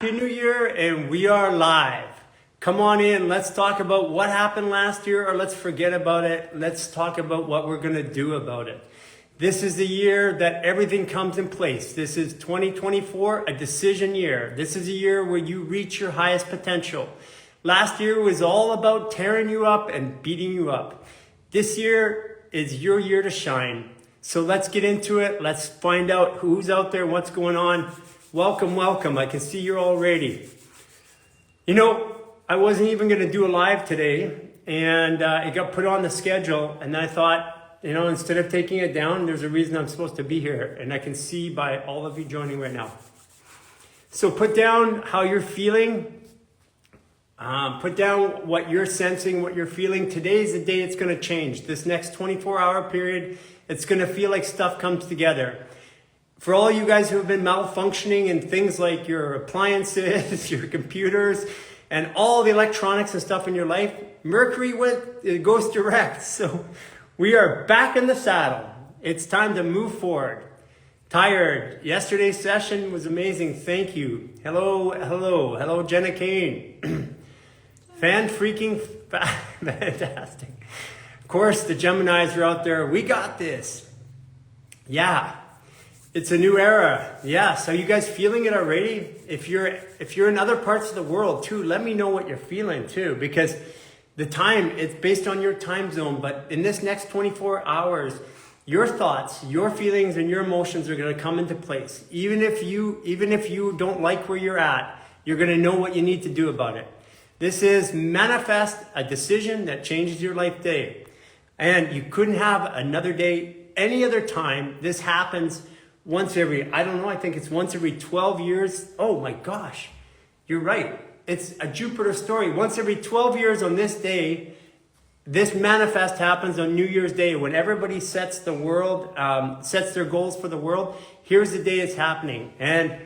Happy New Year, and we are live. Come on in, let's talk about what happened last year, or let's forget about it. Let's talk about what we're gonna do about it. This is the year that everything comes in place. This is 2024, a decision year. This is a year where you reach your highest potential. Last year was all about tearing you up and beating you up. This year is your year to shine. So let's get into it. Let's find out who's out there, what's going on. Welcome, welcome. I can see you're all ready. You know, I wasn't even going to do a live today, and it got put on the schedule, and I thought, you know, instead of taking it down, there's a reason I'm supposed to be here, and I can see by all of you joining right now. So put down how you're feeling. Put down what you're sensing, what you're feeling. Today's the day it's going to change. This next 24-hour period, it's going to feel like stuff comes together. For all you guys who have been malfunctioning in things like your appliances, your computers, and all the electronics and stuff in your life, Mercury goes direct. So we are back in the saddle. It's time to move forward. Tired. Yesterday's session was amazing. Thank you. Hello, Jenna Kane. Fantastic. Of course, the Geminis are out there. We got this. Yeah. It's a new era. Yes. Are you guys feeling it already? If you're in other parts of the world too, let me know what you're feeling too, because the time, it's based on your time zone. But in this next 24 hours, your thoughts, your feelings, and your emotions are going to come into place. Even if you don't like where you're at, you're going to know what you need to do about it. This is manifest a decision that changes your life day. And you couldn't have another day any other time. This happens once every, I think it's once every 12 years. Oh my gosh, you're right. It's a Jupiter story. Once every 12 years on this day, this manifest happens on New Year's Day when everybody sets the world, sets their goals for the world. Here's the day it's happening. And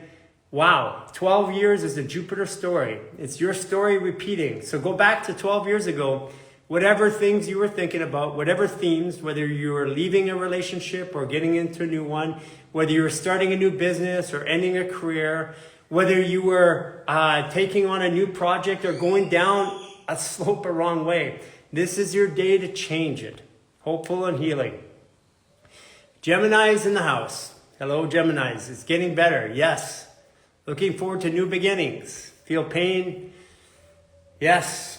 wow, 12 years is a Jupiter story. It's your story repeating. So go back to 12 years ago. Whatever things you were thinking about, whatever themes, whether you were leaving a relationship or getting into a new one, whether you were starting a new business or ending a career, whether you were taking on a new project or going down a slope a wrong way, this is your day to change it. Hopeful and healing. Geminis in the house. Hello, Geminis. It's getting better. Yes. Looking forward to new beginnings. Feel pain? Yes.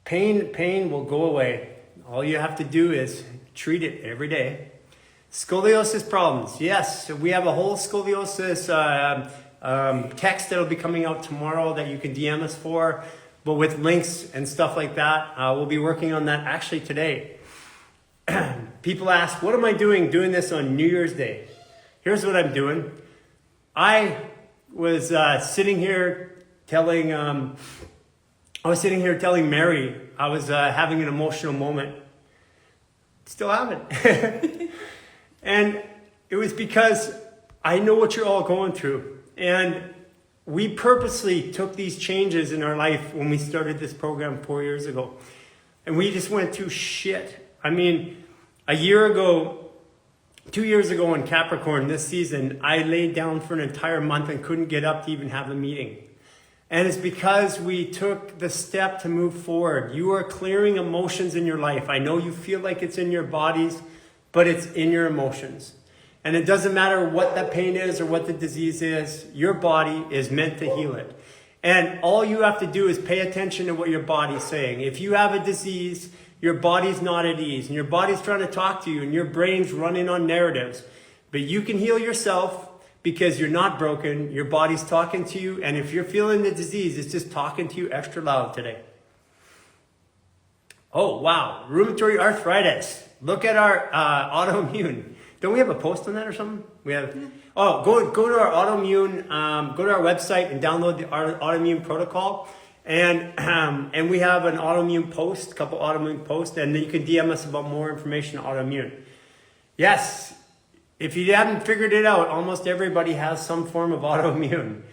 Pain will go away. All you have to do is treat it every day. Scoliosis problems. Yes, we have a whole scoliosis text that'll be coming out tomorrow that you can DM us for, but with links and stuff like that. We'll be working on that actually today. People ask, what am I doing this on New Year's Day? Here's what I'm doing. I was sitting here telling Mary I was having an emotional moment. Still haven't. And it was because I know what you're all going through. And we purposely took these changes in our life when we started this program 4 years ago. And we just went through shit. I mean, a year ago, 2 years ago in Capricorn this season, I laid down for an entire month and couldn't get up to even have a meeting. And it's because we took the step to move forward. You are clearing emotions in your life. I know you feel like it's in your bodies, but it's in your emotions. And it doesn't matter what the pain is or what the disease is. Your body is meant to heal it. And all you have to do is pay attention to what your body's saying. If you have a disease, your body's not at ease, and your body's trying to talk to you, and your brain's running on narratives. But you can heal yourself, because you're not broken, your body's talking to you, and if you're feeling the disease, it's just talking to you extra loud today. Oh, wow, rheumatoid arthritis. Look at our autoimmune. Don't we have a post on that or something? We have. Oh, go to our autoimmune, go to our website and download the autoimmune protocol. And we have an autoimmune post, a couple autoimmune posts, and then you can DM us about more information on autoimmune. Yes. If you haven't figured it out, almost everybody has some form of autoimmune.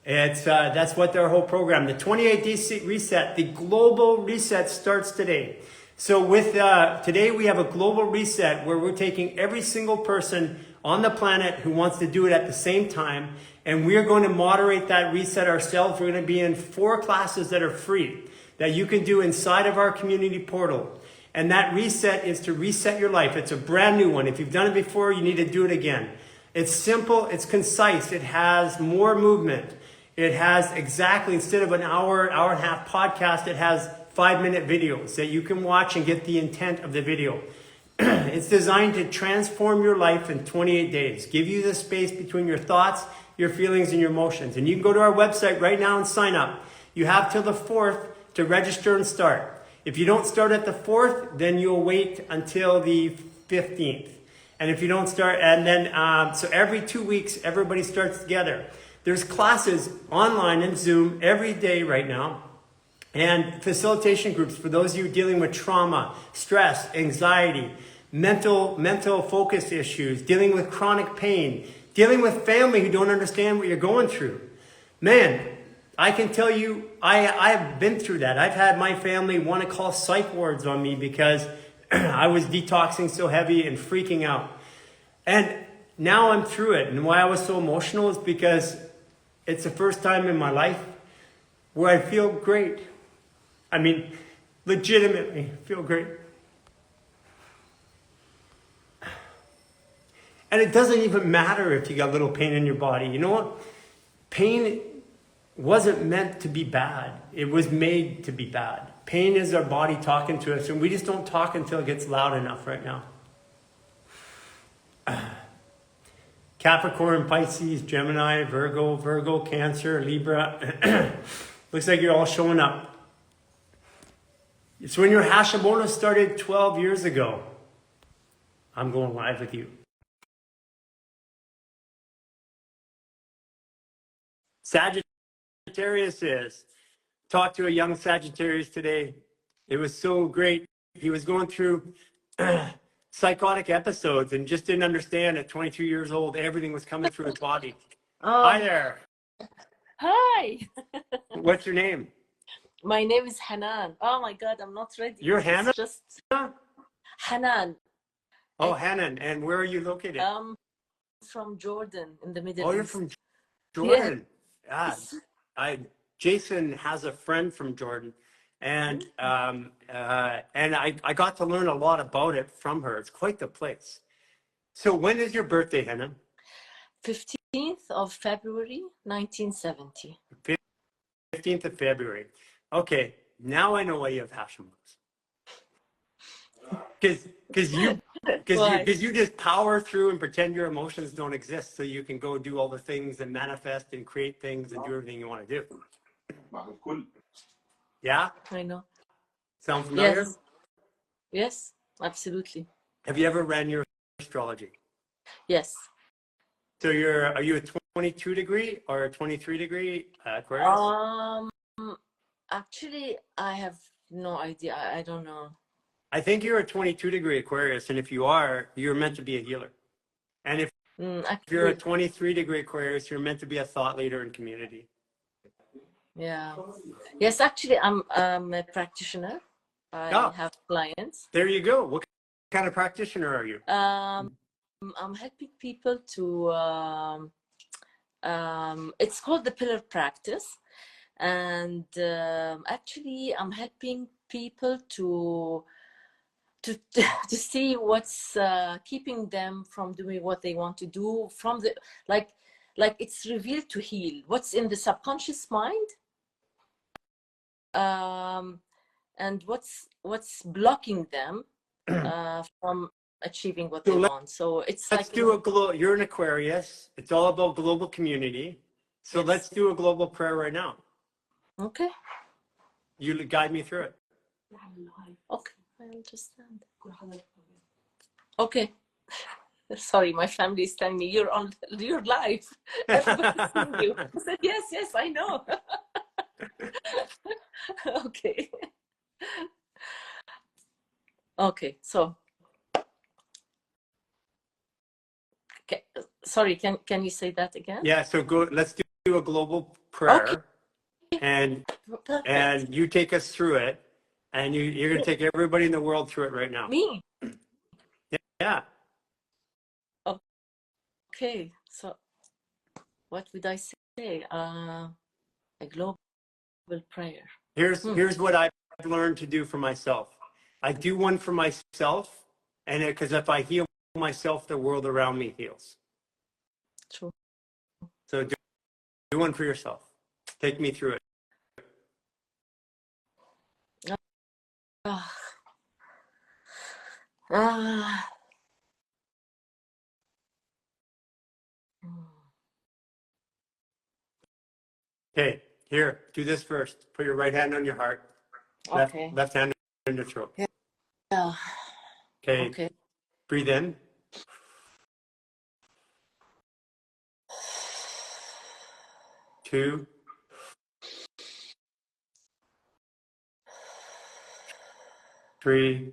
That's what their whole program, the 28-day reset, the global reset starts today. So with today we have a global reset where we're taking every single person on the planet who wants to do it at the same time, And we're going to moderate that reset ourselves. We're going to be in 4 classes that are free that you can do inside of our community portal. And that reset is to reset your life. It's a brand new one. If you've done it before, you need to do it again. It's simple, it's concise, it has more movement. It has exactly, instead of an hour, hour and a half podcast, it has 5-minute videos that you can watch and get the intent of the video. It's designed to transform your life in 28 days. Give you the space between your thoughts, your feelings, and your emotions. And you can go to our website right now and sign up. You have till the 4th to register and start. If you don't start at the 4th, then you'll wait until the 15th. And if you don't start, and then, so every 2 weeks, everybody starts together. There's classes online and Zoom every day right now. And facilitation groups for those of you dealing with trauma, stress, anxiety, mental focus issues, dealing with chronic pain, dealing with family who don't understand what you're going through. Man, I can tell you, I've been through that. I've had my family want to call psych wards on me because I was detoxing so heavy and freaking out. And now I'm through it. And why I was so emotional is because it's the first time in my life where I feel great. I mean, legitimately feel great. And it doesn't even matter if you got a little pain in your body. You know what? Pain wasn't meant to be bad. It was made to be bad. Pain is our body talking to us, and we just don't talk until it gets loud enough right now. Capricorn, Pisces, Gemini, Virgo, Cancer, Libra. Looks like you're all showing up. It's when your Hashimoto started 12 years ago. I'm going live with you. Sagittarius is. Talked to a young Sagittarius today. It was so great. He was going through psychotic episodes and just didn't understand at 22 years old, everything was coming through his body. Hi there. Hi. What's your name? My name is Hanan. Oh my God, I'm not ready. You're Hannah? It's just Hanan. Oh, Hanan. And where are you located? From Jordan in the Middle East. Oh, you're from Jordan. Yes. Jason has a friend from Jordan. And I got to learn a lot about it from her. It's quite the place. So when is your birthday, Hanan? 15th of February, 1970. 15th of February. Okay, now I know why you have Hashimoto's. Because you just power through and pretend your emotions don't exist, so you can go do all the things and manifest and create things and do everything you want to do. Yeah? I know. Sound familiar? Yes, absolutely. Have you ever ran your astrology? Yes. So are you a 22 degree or a 23 degree Aquarius? Actually, I have no idea. I don't know. I think you're a 22 degree Aquarius, and if you are, you're meant to be a healer. And if you're a 23 degree Aquarius, you're meant to be a thought leader in community. Yeah. Yes, actually, I'm a practitioner. I have clients. There you go. What kind of practitioner are you? I'm helping people to, it's called the pillar practice. And actually, I'm helping people to see what's keeping them from doing what they want to do, from the like it's revealed to heal what's in the subconscious mind, and what's blocking them from achieving what they want. So it's let's do you're an Aquarius. It's all about global community. So let's do a global prayer right now. Okay. You guide me through it. Okay, I understand. Okay. Sorry, my family is telling me you're live. Everybody's seeing you. I said, yes, I know. Okay. Okay, so sorry, can you say that again? Yeah, so let's do a global prayer. Okay. And you take us through it, and you're going to take everybody in the world through it right now. Me? Yeah. Okay, so what would I say? A global prayer. Here's what I've learned to do for myself. I do one for myself, and because if I heal myself, the world around me heals. True. So do one for yourself. Take me through it. Ah. Ah. Okay, here, do this first. Put your right hand on your heart. Okay. Left hand in your throat. Yeah. Okay. Okay. Breathe in. Two. Three.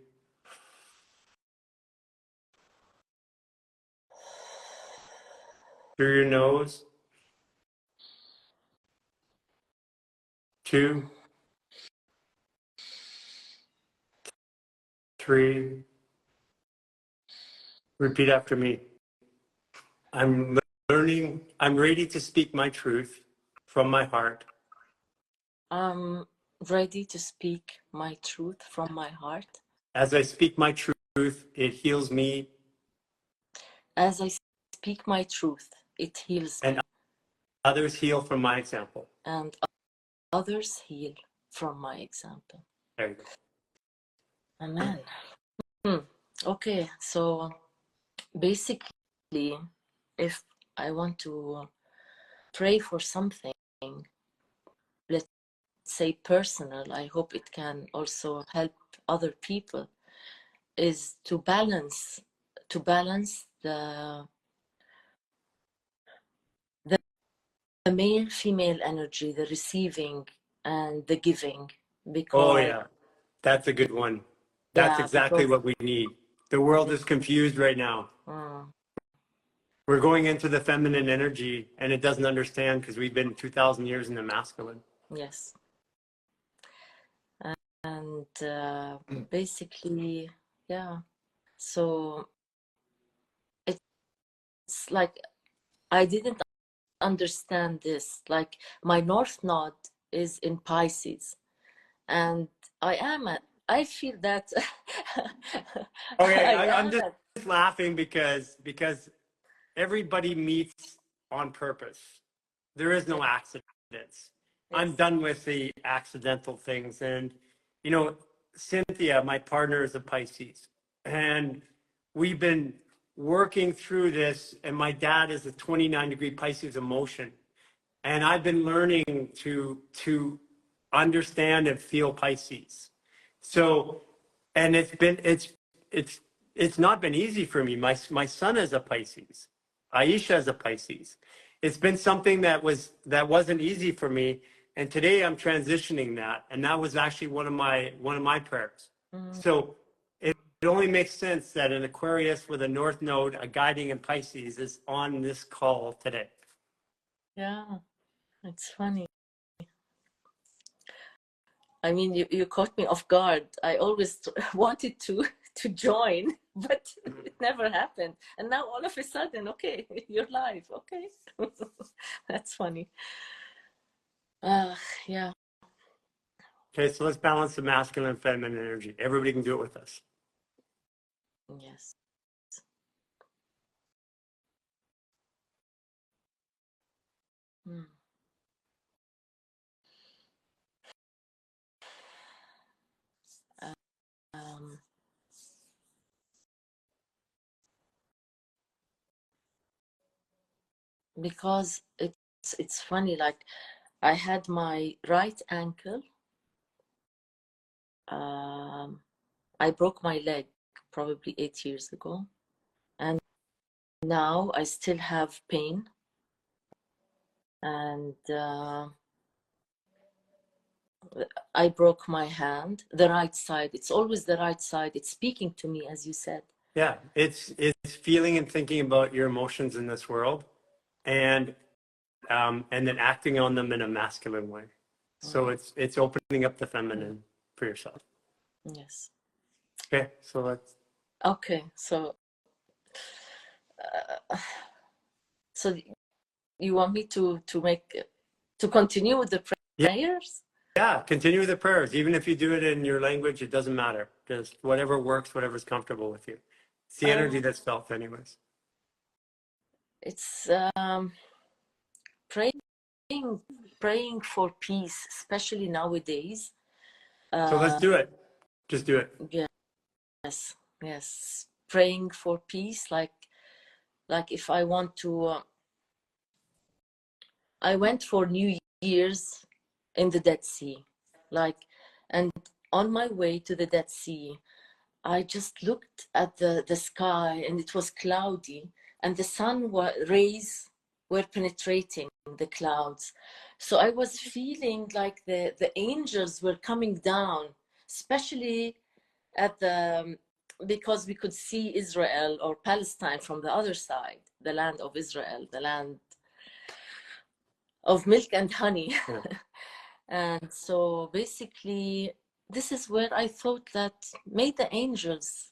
Through your nose. 2. 3. Repeat after me. I'm learning. I'm ready to speak my truth from my heart. I'm ready to speak my truth from my heart. As I speak my truth, it heals me. As I speak my truth, it heals me. And others heal from my example. And others heal from my example. There you go. Amen. Okay, so basically, if I want to pray for something, let's say personal, I hope it can also help other people, is to balance the male female energy, the receiving and the giving, because Oh yeah, that's a good one. That's yeah, exactly because what we need. The world is confused right now. We're going into the feminine energy and it doesn't understand because we've been 2,000 years in the masculine. yes, and basically, yeah, so it's like I didn't understand this. Like my north node is in Pisces, and I feel that Okay, I I'm am just laughing because everybody meets on purpose. There is no accidents. I'm yes. done with the accidental things. And, you know, Cynthia, my partner, is a Pisces. And we've been working through this. And my dad is a 29-degree Pisces emotion. And I've been learning to understand and feel Pisces. So, and it's not been easy for me. My son is a Pisces. Aisha is a Pisces. It's been something that wasn't easy for me. And today I'm transitioning that. And that was actually one of my prayers. So it only makes sense that an Aquarius with a North Node, a guiding in Pisces, is on this call today. Yeah, it's funny. I mean, you caught me off guard. I always wanted to join, but it never happened. And now all of a sudden, okay, you're live. Okay, that's funny. Yeah. Okay, so let's balance the masculine and feminine energy. Everybody can do it with us. Yes. Um, because it's funny. Like I had my right ankle. I broke my leg probably 8 years ago, and now I still have pain. And I broke my hand, the right side. It's always the right side. It's speaking to me, as you said. Yeah, it's feeling and thinking about your emotions in this world, and then acting on them in a masculine way. So it's opening up the feminine for yourself. Yes. Okay, so let's. Okay, so You want me to continue with the prayers? Yeah, continue with the prayers. Even if you do it in your language, it doesn't matter. Just whatever works, whatever's comfortable with you. It's the energy that's felt anyways. It's praying for peace, especially nowadays. So let's do it. Just do it. Yes. Praying for peace, like if I want to, I went for New Year's in the Dead Sea, and on my way to the Dead Sea, I just looked at the sky, and it was cloudy, and the sun rays were penetrating the clouds. So I was feeling like the angels were coming down, especially because we could see Israel or Palestine from the other side, the land of Israel, the land of milk and honey. Yeah. And so basically, this is where I thought that may the angels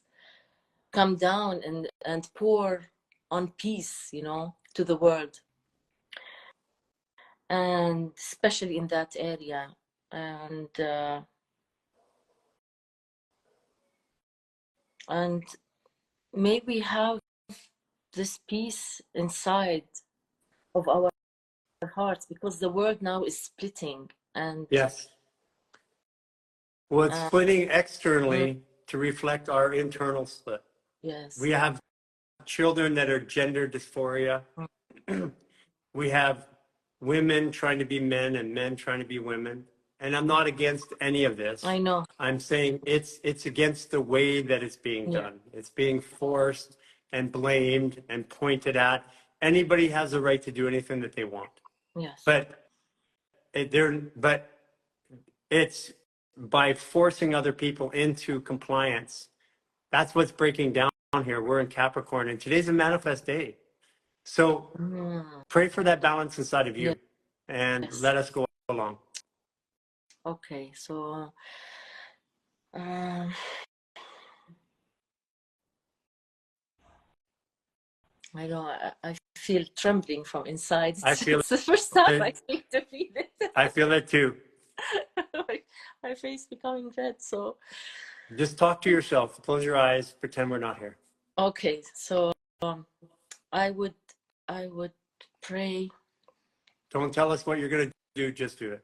come down and pour on peace, to the world, and especially in that area. And may we have this peace inside of our hearts, because the world now is splitting. And yes. Well, it's splitting externally to reflect our internal split. Yes. We have children that are gender dysphoria. We have women trying to be men and men trying to be women. And I'm not against any of this. I know. I'm saying it's against the way that it's being done. It's being forced and blamed and pointed at. Anybody has the right to do anything that they want. Yes. But it's by forcing other people into compliance. That's what's breaking down here. We're in Capricorn, and today's a manifest day. So pray for that balance inside of you, and let us go along. Okay, so I know I feel trembling from inside. It's the first time I feel it. I feel it too. My face becoming red. So just talk to yourself. Close your eyes. Pretend we're not here. Okay, so I would pray. Don't tell us what you're going to do. Just do it.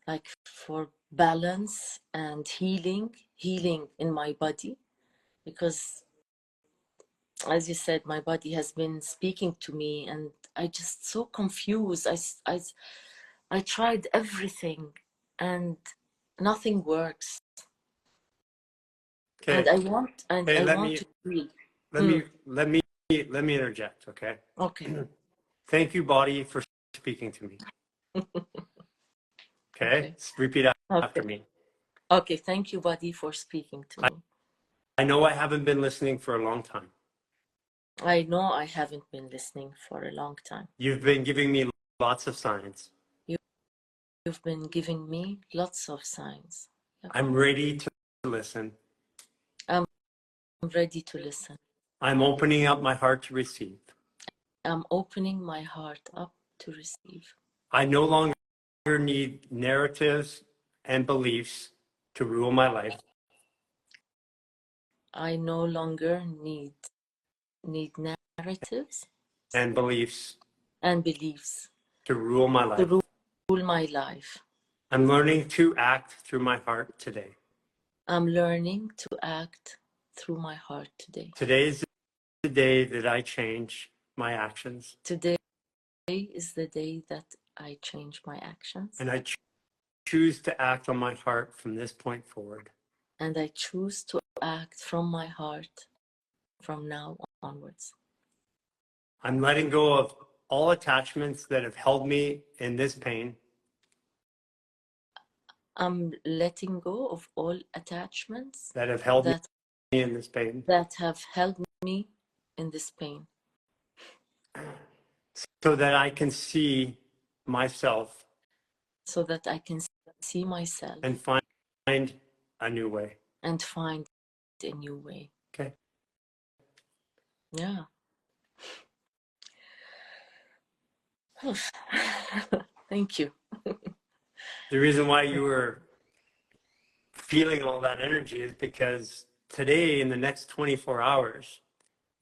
Like for balance and healing in my body, because as you said, my body has been speaking to me, and I just so confused. I tried everything and nothing works. Okay. And I want to heal. Let me interject. Okay. Okay. Thank you, body, for speaking to me. Okay. Repeat after me. Okay. Thank you, body, for speaking to me. I know I haven't been listening for a long time. I know I haven't been listening for a long time. You've been giving me lots of signs. You've been giving me lots of signs. Yep. I'm ready to listen. I'm ready to listen. I'm opening up my heart to receive. I'm opening my heart up to receive. I no longer need narratives and beliefs to rule my life. I no longer need narratives and beliefs to rule my life. To rule my life. I'm learning to act through my heart today. I'm learning to act through my heart today. Today is the day that I change my actions. Today is the day that I change my actions. And I choose to act on my heart from this point forward. And I choose to act from my heart from now onwards. I'm letting go of all attachments that have held me in this pain. I'm letting go of all attachments that have held me in this pain. That have held me in this pain. So that I can see myself. So that I can see myself. And find a new way. And find a new way. Okay. Yeah. Thank you. The reason why you were feeling all that energy is because today, in the next 24 hours,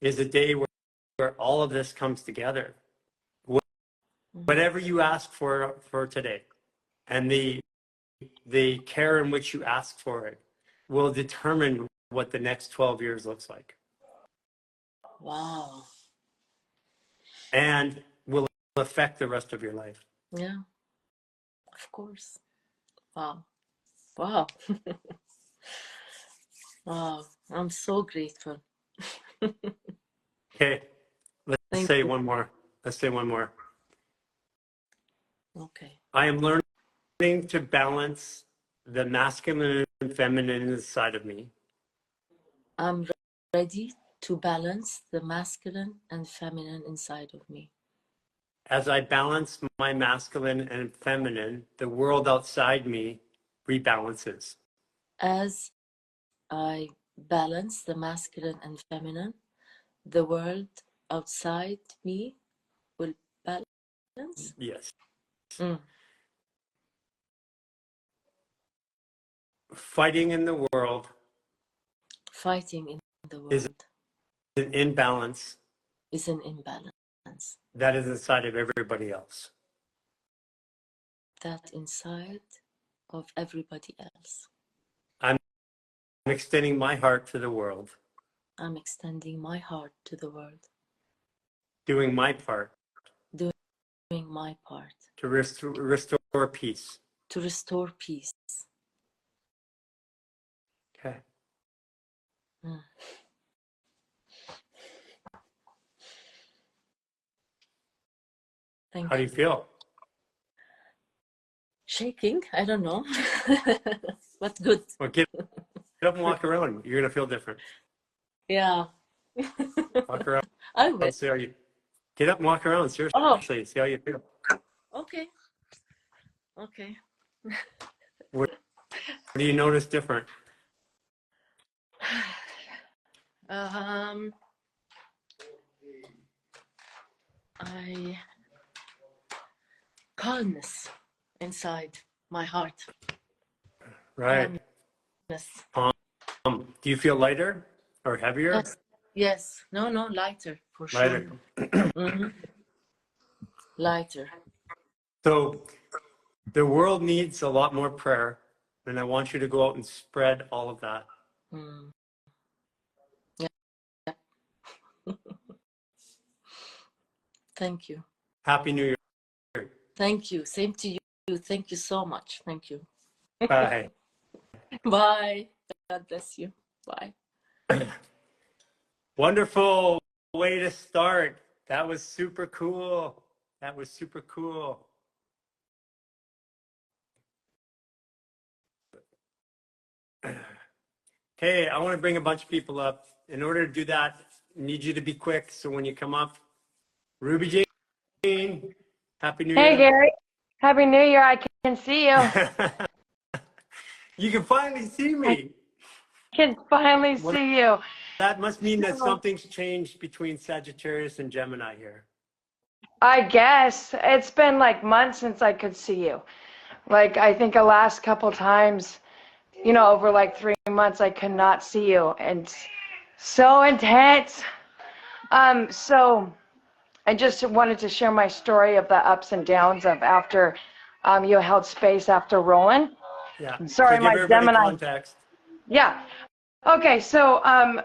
is a day where all of this comes together. Whatever you ask for today, and the care in which you ask for it will determine what the next 12 years looks like. Wow. And will affect the rest of your life. Yeah, of course. Wow. Wow. Wow. I'm so grateful. Okay, let's Thank say you. one more. Let's say one more. Okay. I am learning to balance the masculine and feminine inside of me. I'm ready to balance the masculine and feminine inside of me. As I balance my masculine and feminine, the world outside me rebalances. As I balance the masculine and feminine, the world outside me will balance. Yes. Mm. Fighting in the world Fighting in the is world an imbalance is an imbalance. that is inside of everybody else. That inside of everybody else. I'm extending my heart to the world, I'm extending my heart to the world, doing my part doing my part to restore peace. to restore peace. Okay. Mm. Thank How do you feel? Shaking? I don't know. But good. Well, get up and walk around. You're going to feel different. Yeah. Walk around. I will. See how you get up and walk around. Seriously, Oh, see how you feel. okay. Okay. What do you notice different? I calmness inside my heart. Right. Calmness. Do you feel lighter or heavier? Yes. Yes. No, lighter for sure. Lighter. Mhm. Lighter. So the world needs a lot more prayer, and I want you to go out and spread all of that. Mm. Yeah. Thank you. Happy New Year. Thank you. Same to you. Thank you so much. Thank you. Bye. Bye. God bless you. Bye. Wonderful way to start. That was super cool. That was super cool. Okay, I want to bring a bunch of people up. In order to do that, I need you to be quick. So when you come up, Ruby Jane, Happy New Hey, Year. Gary. Happy New Year. I can see you. You can finally see I me. can finally Well, see you. that must mean that So, something's changed between Sagittarius and Gemini here. I guess it's been like months since I could see you. Like, I think the last couple times, over like 3 months, I could not see you. And it's so intense. So I just wanted to share my story of the ups and downs of after you held space after Roland. Yeah. So Sorry, give my everybody Gemini. context. Yeah. Okay, so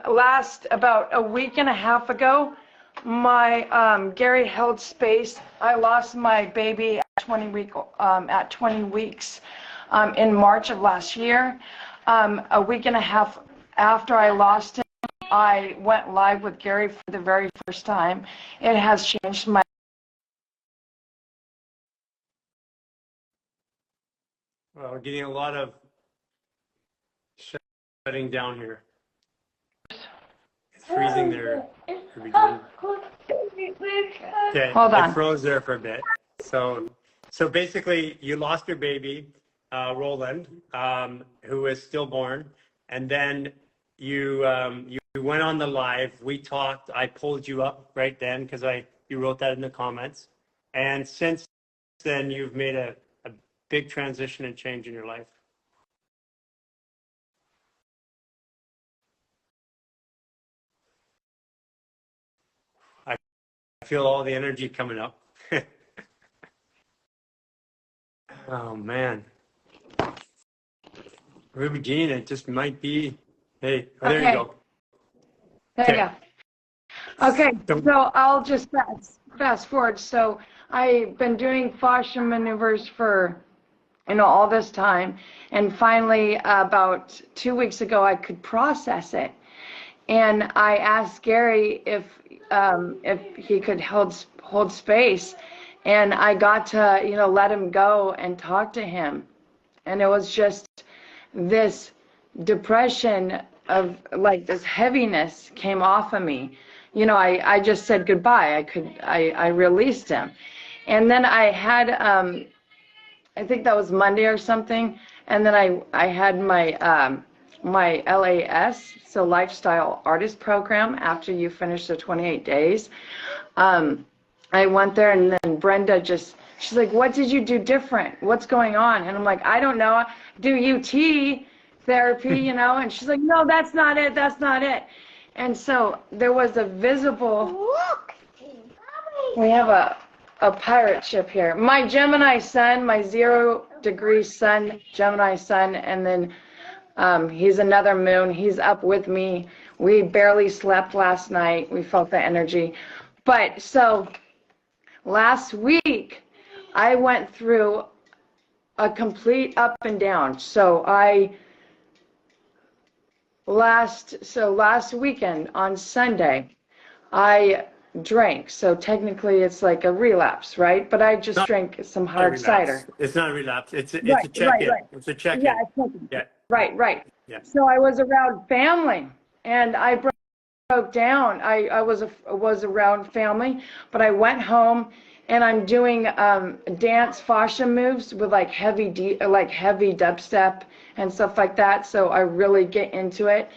last about a week and a half ago, my Gary held space. I lost my baby at 20 weeks in March of last year. A week and a half after I lost him, I went live with Gary for the very first time. It has changed my Well, we're getting a lot of shutting down here. It's freezing there, Ruby Jane. Okay, Hold it on. froze there for a bit. So basically, you lost your baby, Roland, who is stillborn, and then you we went on the live, we talked, I pulled you up right then because you wrote that in the comments. And since then, you've made a big transition and change in your life. I feel all the energy coming up. Oh, man. Ruby Jean, it just might be, hey, oh, there you go. There you go. Okay, so I'll just fast forward. So I've been doing fascia maneuvers for, all this time, and finally about 2 weeks ago I could process it, and I asked Gary if he could hold space, and I got to let him go and talk to him, and it was just this depression of like this heaviness came off of me. I just said goodbye. I released him. And then I had, I think that was Monday or something. And then I had my, my LAS, so Lifestyle Artist Program, after you finish the 28 days. I went there, and then Brenda she's like, what did you do different? What's going on? And I'm like, I don't know. Do UT therapy, and she's like, no, that's not it. That's not it. And so there was a visible, we have a pirate ship here. My Gemini sun, my 0-degree sun, Gemini sun, and then he's another moon. He's up with me. We barely slept last night. We felt the energy. But so last week, I went through a complete up and down. So last weekend on Sunday, I drank. So technically it's like a relapse, right? But I just drank some hard cider. It's not a relapse. It's a Right, check-in. right. It's a check-in. Yeah, it's check-in. Yeah. Right. Yeah. So I was around family, and I broke down. I was around family, but I went home, and I'm doing dance fascia moves with like heavy dubstep and stuff like that. So I really get into it,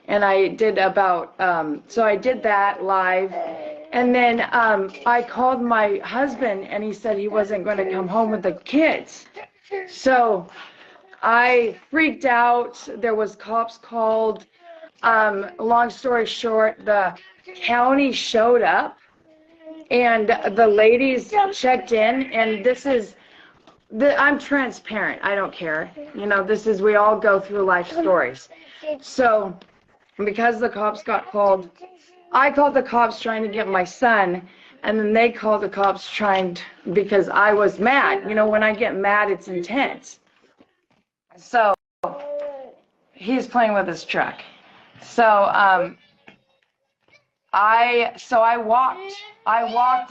and I did so I did that live, and then I called my husband, and he said he wasn't going to come home with the kids. So I freaked out. There was cops called. Long story short, the county showed up, and the ladies checked in, and I'm transparent. I don't care. We all go through life stories. So because the cops got called, I called the cops trying to get my son, and then they called the cops because I was mad. When I get mad, it's intense. So he's playing with his truck. So I walked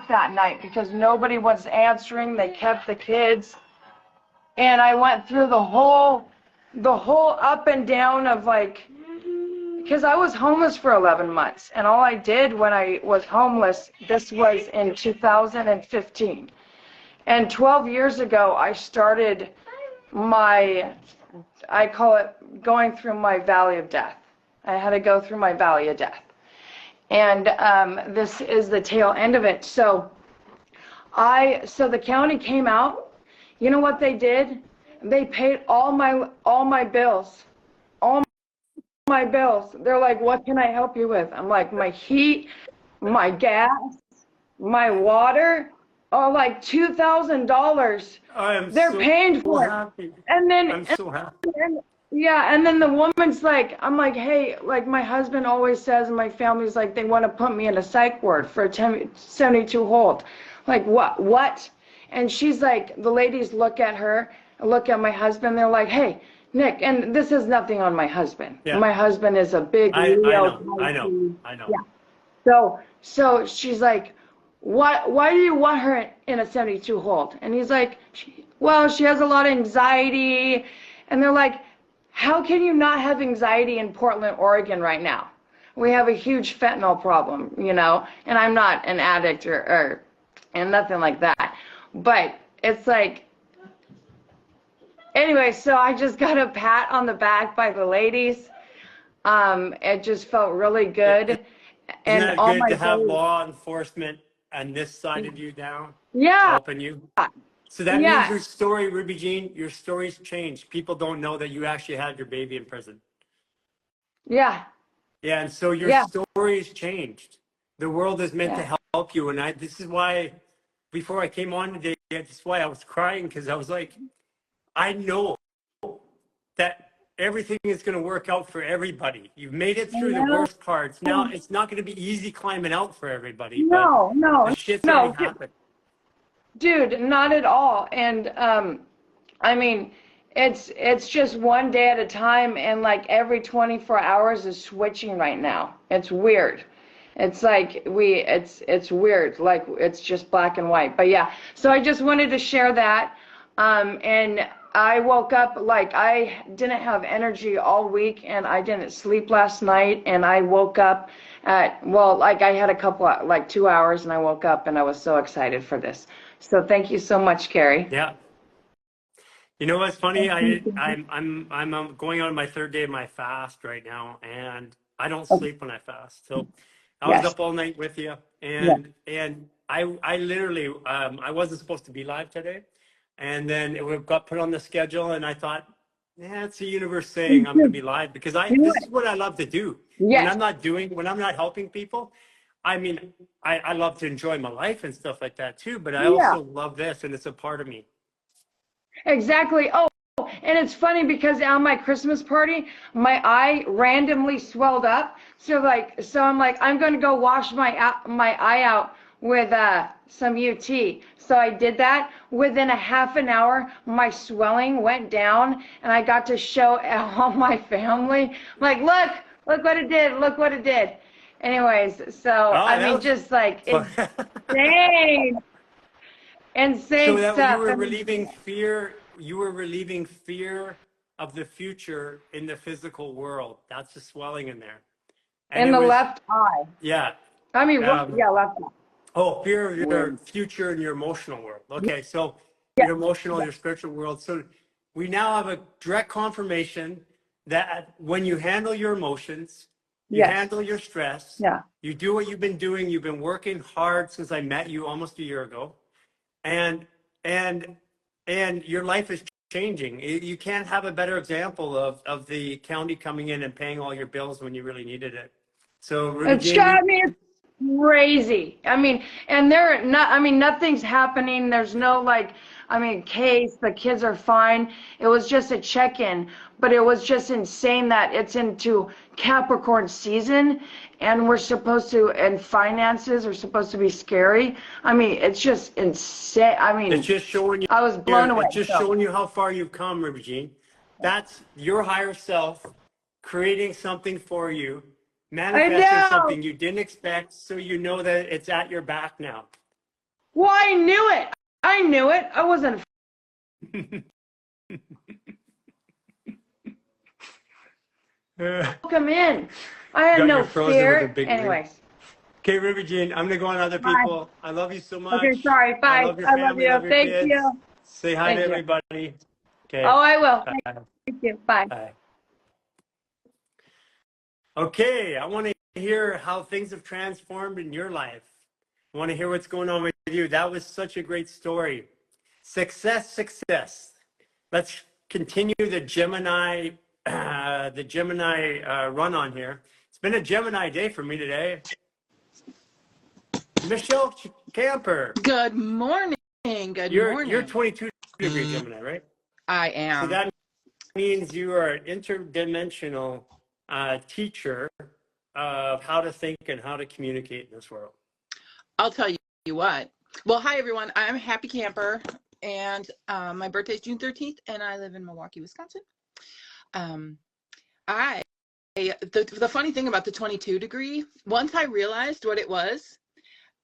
that night because nobody was answering. They kept the kids, and I went through the whole up and down of because I was homeless for 11 months, and all I did when I was homeless, this was in 2015, and 12 years ago I started I call it going through my valley of death. I had to go through my valley of death. And this is the tail end of it. So the county came out. You know what they did? They paid all my bills. All my bills. They're like, what can I help you with? I'm like, my heat, my gas, my water, are like $2,000. They're paying for it. And then I'm so happy. And then the woman's like, I'm like, hey, like my husband always says, and my family's like, they want to put me in a psych ward for a 72 hold. Like, what? And she's like, the ladies look at her, look at my husband, they're like, hey, Nick, and this is nothing on my husband. Yeah. My husband is a big Leo. I know. Yeah. So she's like, why do you want her in a 72 hold? And he's like, well, she has a lot of anxiety. And they're like, how can you not have anxiety in Portland, Oregon right now? We have a huge fentanyl problem, and I'm not an addict and nothing like that. But it's like, anyway, so I just got a pat on the back by the ladies. It just felt really Yeah. good. Isn't And that all good my to have days, law enforcement on this side of you now, yeah, helping you? So that means yeah, your story, Ruby Jean, your story's changed. People don't know that you actually had your baby in prison. yeah, Yeah, and so your yeah, story's changed. The world is meant yeah. to help you. And this is why, before I came on today, this is why I was crying, because I was like, I know that everything is going to work out for everybody. You've made it I through the know. worst parts. Now it's not going to be easy climbing out for everybody, but No, the no, shit's already no, happened. dude, not at all. And I mean, it's just one day at a time, and like every 24 hours is switching right now. It's weird. It's like it's weird. Like it's just black and white. But yeah, so I just wanted to share that. And I woke up like I didn't have energy all week, and I didn't sleep last night, and I woke up at, well, like I had a couple like 2 hours, and I woke up and I was so excited for this. So thank you so much, Carrie. Yeah. You know what's funny? I'm going on my third day of my fast right now, and I don't Okay. sleep when I fast. So I was Yes. up all night with you, Yeah. and I literally I wasn't supposed to be live today, and then it got put on the schedule, and I thought, yeah, it's the universe saying I'm going to be live, because You know this what? is what I love to do. Yes. When I'm not helping people, I mean, I love to enjoy my life and stuff like that too, but I Yeah. also love this, and it's a part of me. Exactly. Oh, and it's funny because on my Christmas party, my eye randomly swelled up. So I'm like, I'm going to go wash my eye out with some UT. So I did that. Within a half an hour, my swelling went down, and I got to show all my family. I'm like, look what it did. Look what it did. Anyways, so Oh, I that mean, was just like fun. insane, So insane that you stuff. were I mean, relieving fear, you were relieving fear of the future in the physical world. That's the swelling in there. And in it the was, left eye. yeah. I mean, Um, yeah, left eye. oh, fear of your Weird. future and your emotional world. Okay, so Yeah, your emotional, yeah, your spiritual world. So we now have a direct confirmation that when you handle your emotions, you yes, handle your stress, yeah. you do what you've been doing. You've been working hard since I met you almost a year ago, and and and your life is changing. You can't have a better example of the county coming in and paying all your bills when you really needed it. So Ruby It's, Jean, I mean, it's crazy. I mean, and there not, I mean, nothing's happening. There's no like, I mean, case, the kids are fine. It was just a check-in, but it was just insane that it's into Capricorn season, and we're supposed to, and finances are supposed to be scary. I mean, it's just insane. I it's mean, just showing you. I was blown away. It's just So showing you how far you've come, Ruby Jean. That's your higher self creating something for you, I manifesting know. something you didn't expect, so you know that it's at your back now. Well, I knew it. I knew it. I wasn't. Come in. I had Got no your frozen with a fear. big ring. Anyways. Okay, Ruby Jean, I'm gonna go on other Bye. people. I love you so Okay, much. sorry. I Bye. love your I love family, you. love your Thank kids. you. Say hi to Thank you. everybody. Oh, Okay. I will. Bye. Thank you. Bye. Bye. Okay, I want to hear how things have transformed in your life. I want to hear what's going on with you. That was such a great story. Success, success. Let's continue the Gemini, run on here. It's been a Gemini day for me today. Michelle Camper, Good morning. Good you're morning. 22-degree Gemini, right? I So am. that means you are an interdimensional teacher of how to think and how to communicate in this world. I'll tell you what. Well, hi everyone. I'm Happy Camper, and my birthday is June 13th, and I live in Milwaukee, Wisconsin. The funny thing about the 22 degree, once I realized what it was,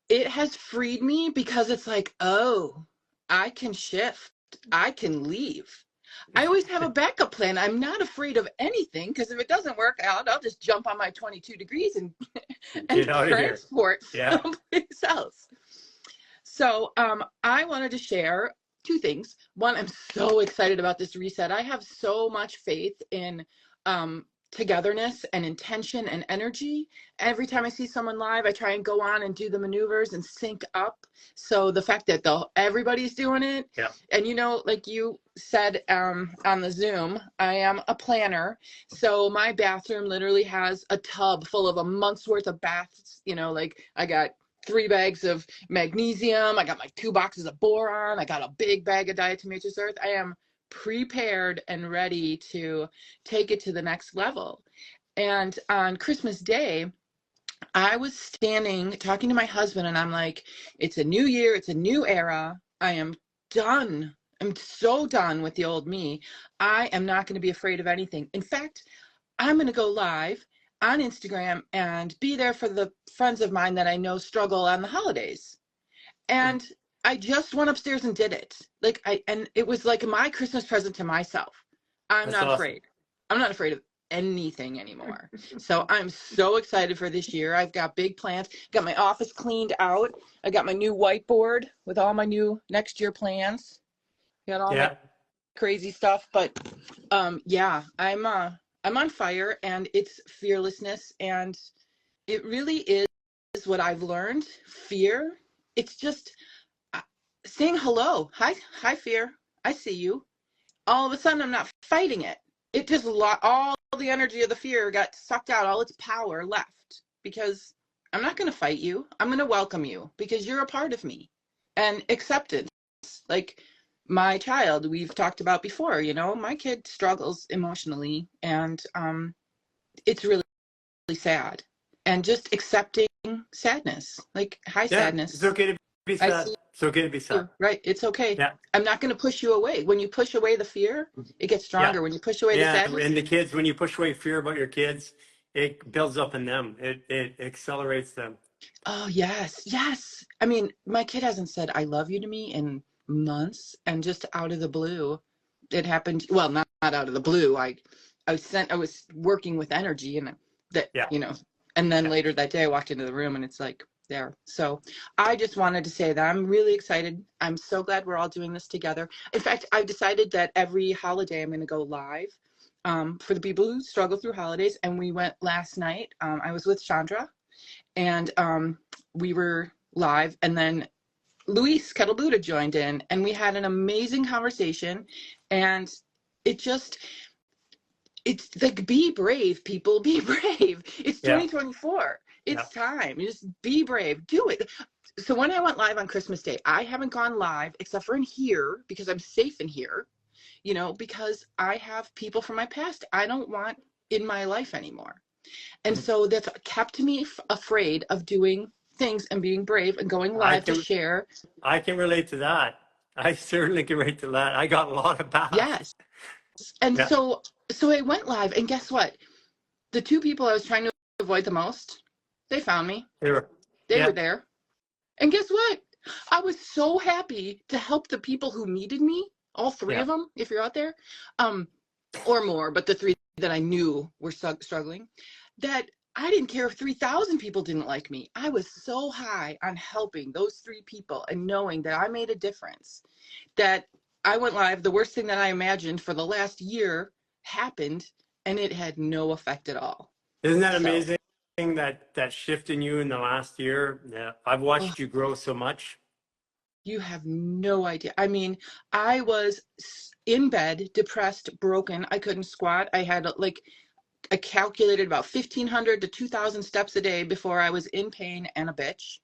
it has freed me, because it's like, oh, I can shift. I can leave. I always have a backup plan. I'm not afraid of anything, because if it doesn't work out, I'll just jump on my 22 degrees and Get out of here. transport Yeah. someplace else. So I wanted to share two things. One, I'm so excited about this reset. I have so much faith in togetherness and intention and energy. Every time I see someone live, I try and go on and do the maneuvers and sync up. So the fact that everybody's doing it, Yeah. and you know, like you said on the Zoom, I am a planner. So my bathroom literally has a tub full of a month's worth of baths. You know, like I got 3 bags of magnesium. I got my 2 boxes of boron. I got a big bag of diatomaceous earth. I am prepared and ready to take it to the next level. And on Christmas Day, I was standing talking to my husband, and I'm like, it's a new year, it's a new era. I am done. I'm so done with the old me. I am not going to be afraid of anything. In fact, I'm going to go live on Instagram and be there for the friends of mine that I know struggle on the holidays. And I just went upstairs and did it. And it was like my Christmas present to myself. I'm That's not awesome. afraid. I'm not afraid of anything anymore. So I'm so excited for this year. I've got big plans. Got my office cleaned out. I got my new whiteboard with all my new next year plans. Got all my crazy stuff. But yeah, I'm on fire, and it's fearlessness, and it really is what I've learned. Fear. It's just saying hello. Hi, fear. I see you. All of a sudden, I'm not fighting it. It just all the energy of the fear got sucked out. All its power left, because I'm not going to fight you. I'm going to welcome you because you're a part of me. And acceptance, like my child, we've talked about before. You know, my kid struggles emotionally, and it's really, really sad. And just accepting sadness, like hi, sadness. It's okay to be sad. It's okay to be sad. Right. It's okay. Yeah. I'm not going to push you away. When you push away the fear, it gets stronger. When you push away the sadness. And the kids, when you push away fear about your kids, it builds up in them. It accelerates them. Oh, yes. Yes. I mean, my kid hasn't said I love you to me in months, and just out of the blue, it happened. Well, not out of the blue. I was working with energy, and you know, and then later that day I walked into the room, and it's like there. So I just wanted to say that I'm really excited. I'm so glad we're all doing this together. In fact, I've decided that every holiday I'm going to go live for the people who struggle through holidays. And we went last night. I was with Chandra, and we were live, and then Luis Kettlebuda joined in, and we had an amazing conversation. And it's like, be brave, people, be brave. It's 2024. It's time. You just be brave. Do it. So when I went live on Christmas Day, I haven't gone live except for in here, because I'm safe in here, you know, because I have people from my past I don't want in my life anymore. And so that's kept me afraid of doing things and being brave and going live to share. I can relate to that. I certainly can relate to that. I got a lot of bad. Yes. And so I went live, and guess what? The 2 people I was trying to avoid the most, they found me. They were there. And guess what? I was so happy to help the people who needed me, all 3 of them, if you're out there, or more, but the 3 that I knew were struggling, that I didn't care if 3,000 people didn't like me. I was so high on helping those 3 people and knowing that I made a difference, that I went live. The worst thing that I imagined for the last year happened, and it had no effect at all. Isn't that amazing? That shift in you in the last year. I've watched you grow so much. You have no idea. I mean, I was in bed, depressed, broken. I couldn't squat. I had I calculated about 1,500 to 2,000 steps a day before I was in pain and a bitch,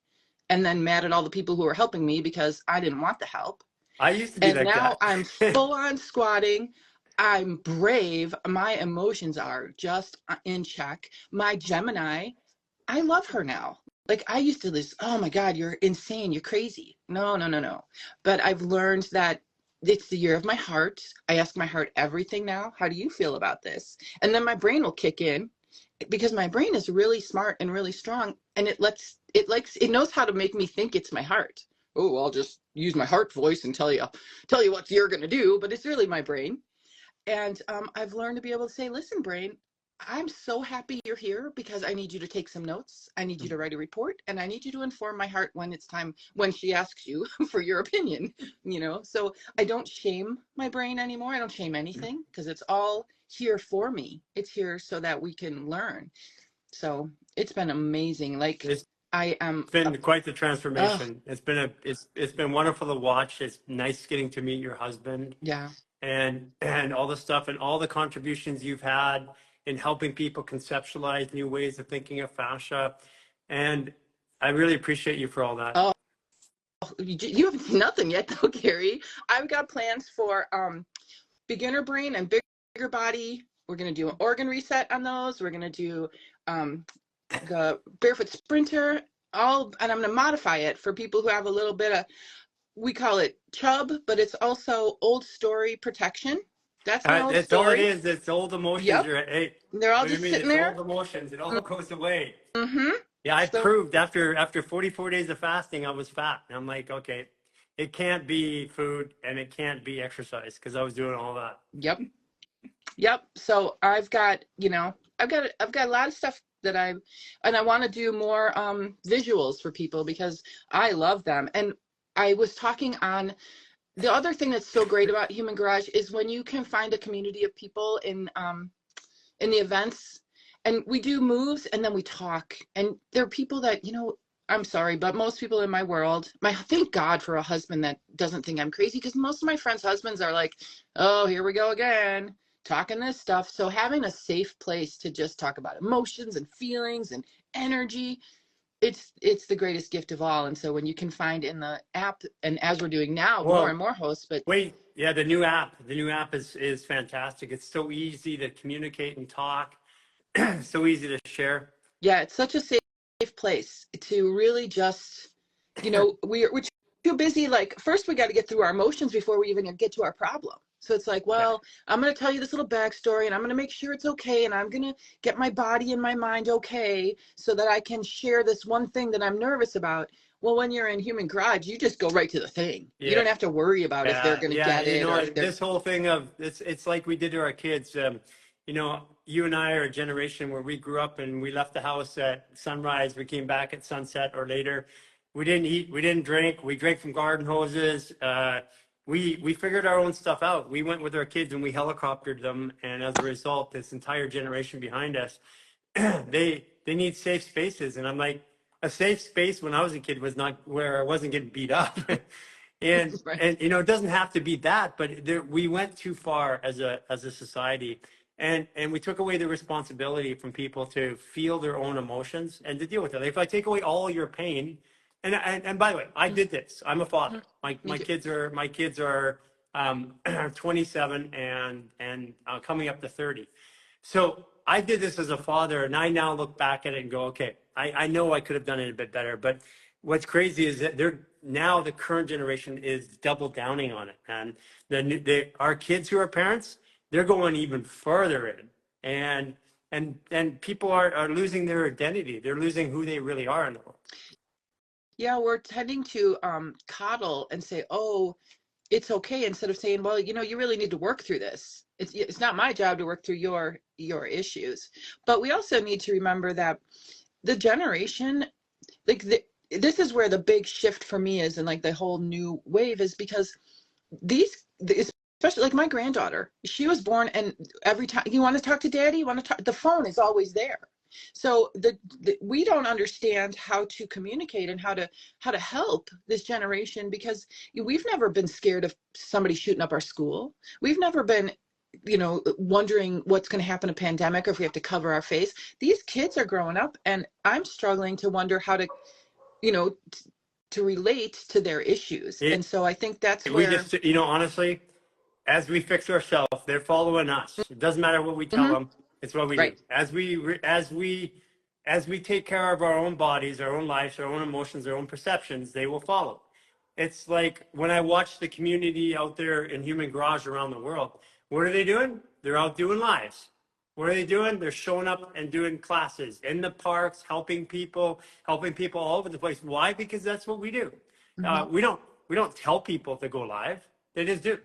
and then mad at all the people who were helping me because I didn't want the help. I used to be like that. And now I'm full on squatting. I'm brave. My emotions are just in check. My Gemini, I love her now. Like, I used to just, oh my God, you're insane. You're crazy. No. But I've learned that it's the year of my heart. I ask my heart everything now. How do you feel about this? And then my brain will kick in, because my brain is really smart and really strong. And it knows how to make me think it's my heart. Oh, I'll just use my heart voice and tell you what you're going to do. But it's really my brain. And I've learned to be able to say, listen, brain, I'm so happy you're here because I need you to take some notes. I need you to write a report, and I need you to inform my heart when it's time, when she asks you for your opinion, you know? So I don't shame my brain anymore. I don't shame anything because it's all here for me. It's here so that we can learn. So it's been amazing. Like It's I am, been quite the oh, transformation. It's been wonderful to watch. It's nice getting to meet your husband yeah. and all the stuff and all the contributions you've had in helping people conceptualize new ways of thinking of fascia. And I really appreciate you for all that. Oh, you haven't seen nothing yet though, Gary. I've got plans for beginner brain and bigger body. We're going to do an organ reset on those. We're going to do the barefoot sprinter, and I'm going to modify it for people who have a little bit of, we call it chub, but it's also old story protection. That's my old That's all it story. is. It's old emotions. Yep. Hey, They're all what do you just mean? sitting It's there. old emotions. It all goes away. Mm-hmm. Yeah, I So, proved after 44 days of fasting, I was fat. And I'm like, okay, it can't be food and it can't be exercise because I was doing all that. yep. Yep. So I've got, I've got a lot of stuff that I want to do more visuals for people because I love them. And I was talking on the other thing that's so great about Human Garage is when you can find a community of people in the events, and we do moves and then we talk, and there are people that, I'm sorry, but most people in my world, thank God for a husband that doesn't think I'm crazy, because most of my friends' husbands are like, oh, here we go again, talking this stuff. So having a safe place to just talk about emotions and feelings and energy, it's the greatest gift of all. And so when you can find in the app, and as we're doing now, more and Well, more hosts, but wait, yeah, the new app is fantastic. It's so easy to communicate and talk, so easy to share. yeah, it's such a safe place to really just, we're too busy. Like, first we got to get through our emotions before we even get to our problem. So it's like, Yeah. well, I'm going to tell you this little backstory, and I'm going to make sure it's okay, and I'm going to get my body and my mind okay so that I can share this one thing that I'm nervous about. Well, when you're in Human Garage, you just go right to the thing. You Yeah. don't have to worry about if they're going to Yeah, get it or if they're. this whole thing of it's like we did to our kids. You and I are a generation where we grew up and we left the house at sunrise. We came back at sunset or later. We didn't eat, we didn't drink. We drank from garden hoses. We figured our own stuff out. We went with our kids and we helicoptered them. And as a result, this entire generation behind us, they need safe spaces. And I'm like, a safe space when I was a kid was not where I wasn't getting beat up. Right. And it doesn't have to be that, but we went too far as a society, and we took away the responsibility from people to feel their own emotions and to deal with it. Like, if I take away all your pain, and by the way, I did this. I'm a father. My Me too. my kids are 27 and coming up to 30. So I did this as a father, and I now look back at it and go, okay, I know I could have done it a bit better. But what's crazy is that now the current generation is double downing on it, and our kids who are parents, they're going even further in, and people are losing their identity. They're losing who they really are in the world. Yeah, we're tending to coddle and say, oh, it's okay, instead of saying, well, you really need to work through this. It's not my job to work through your issues. But we also need to remember that the generation, like this is where the big shift for me is, and like the whole new wave is, because especially like my granddaughter, she was born, and every time you want to talk to daddy, you want to talk, the phone is always there. So we don't understand how to communicate and how to help this generation, because we've never been scared of somebody shooting up our school. We've never been, wondering what's going to happen in a pandemic or if we have to cover our face. These kids are growing up, and I'm struggling to wonder how to, to relate to their issues. And so I think that's We where. just, honestly, as we fix ourselves, they're following us. It doesn't matter what we tell Mhm. them. It's what we do. Right. As we take care of our own bodies, our own lives, our own emotions, our own perceptions, they will follow. It's like when I watch the community out there in Human Garage around the world, what are they doing? They're out doing lives. What are they doing? They're showing up and doing classes in the parks, helping people all over the place. Why? Because that's what we do. Mhm. We don't tell people to go live. They just do.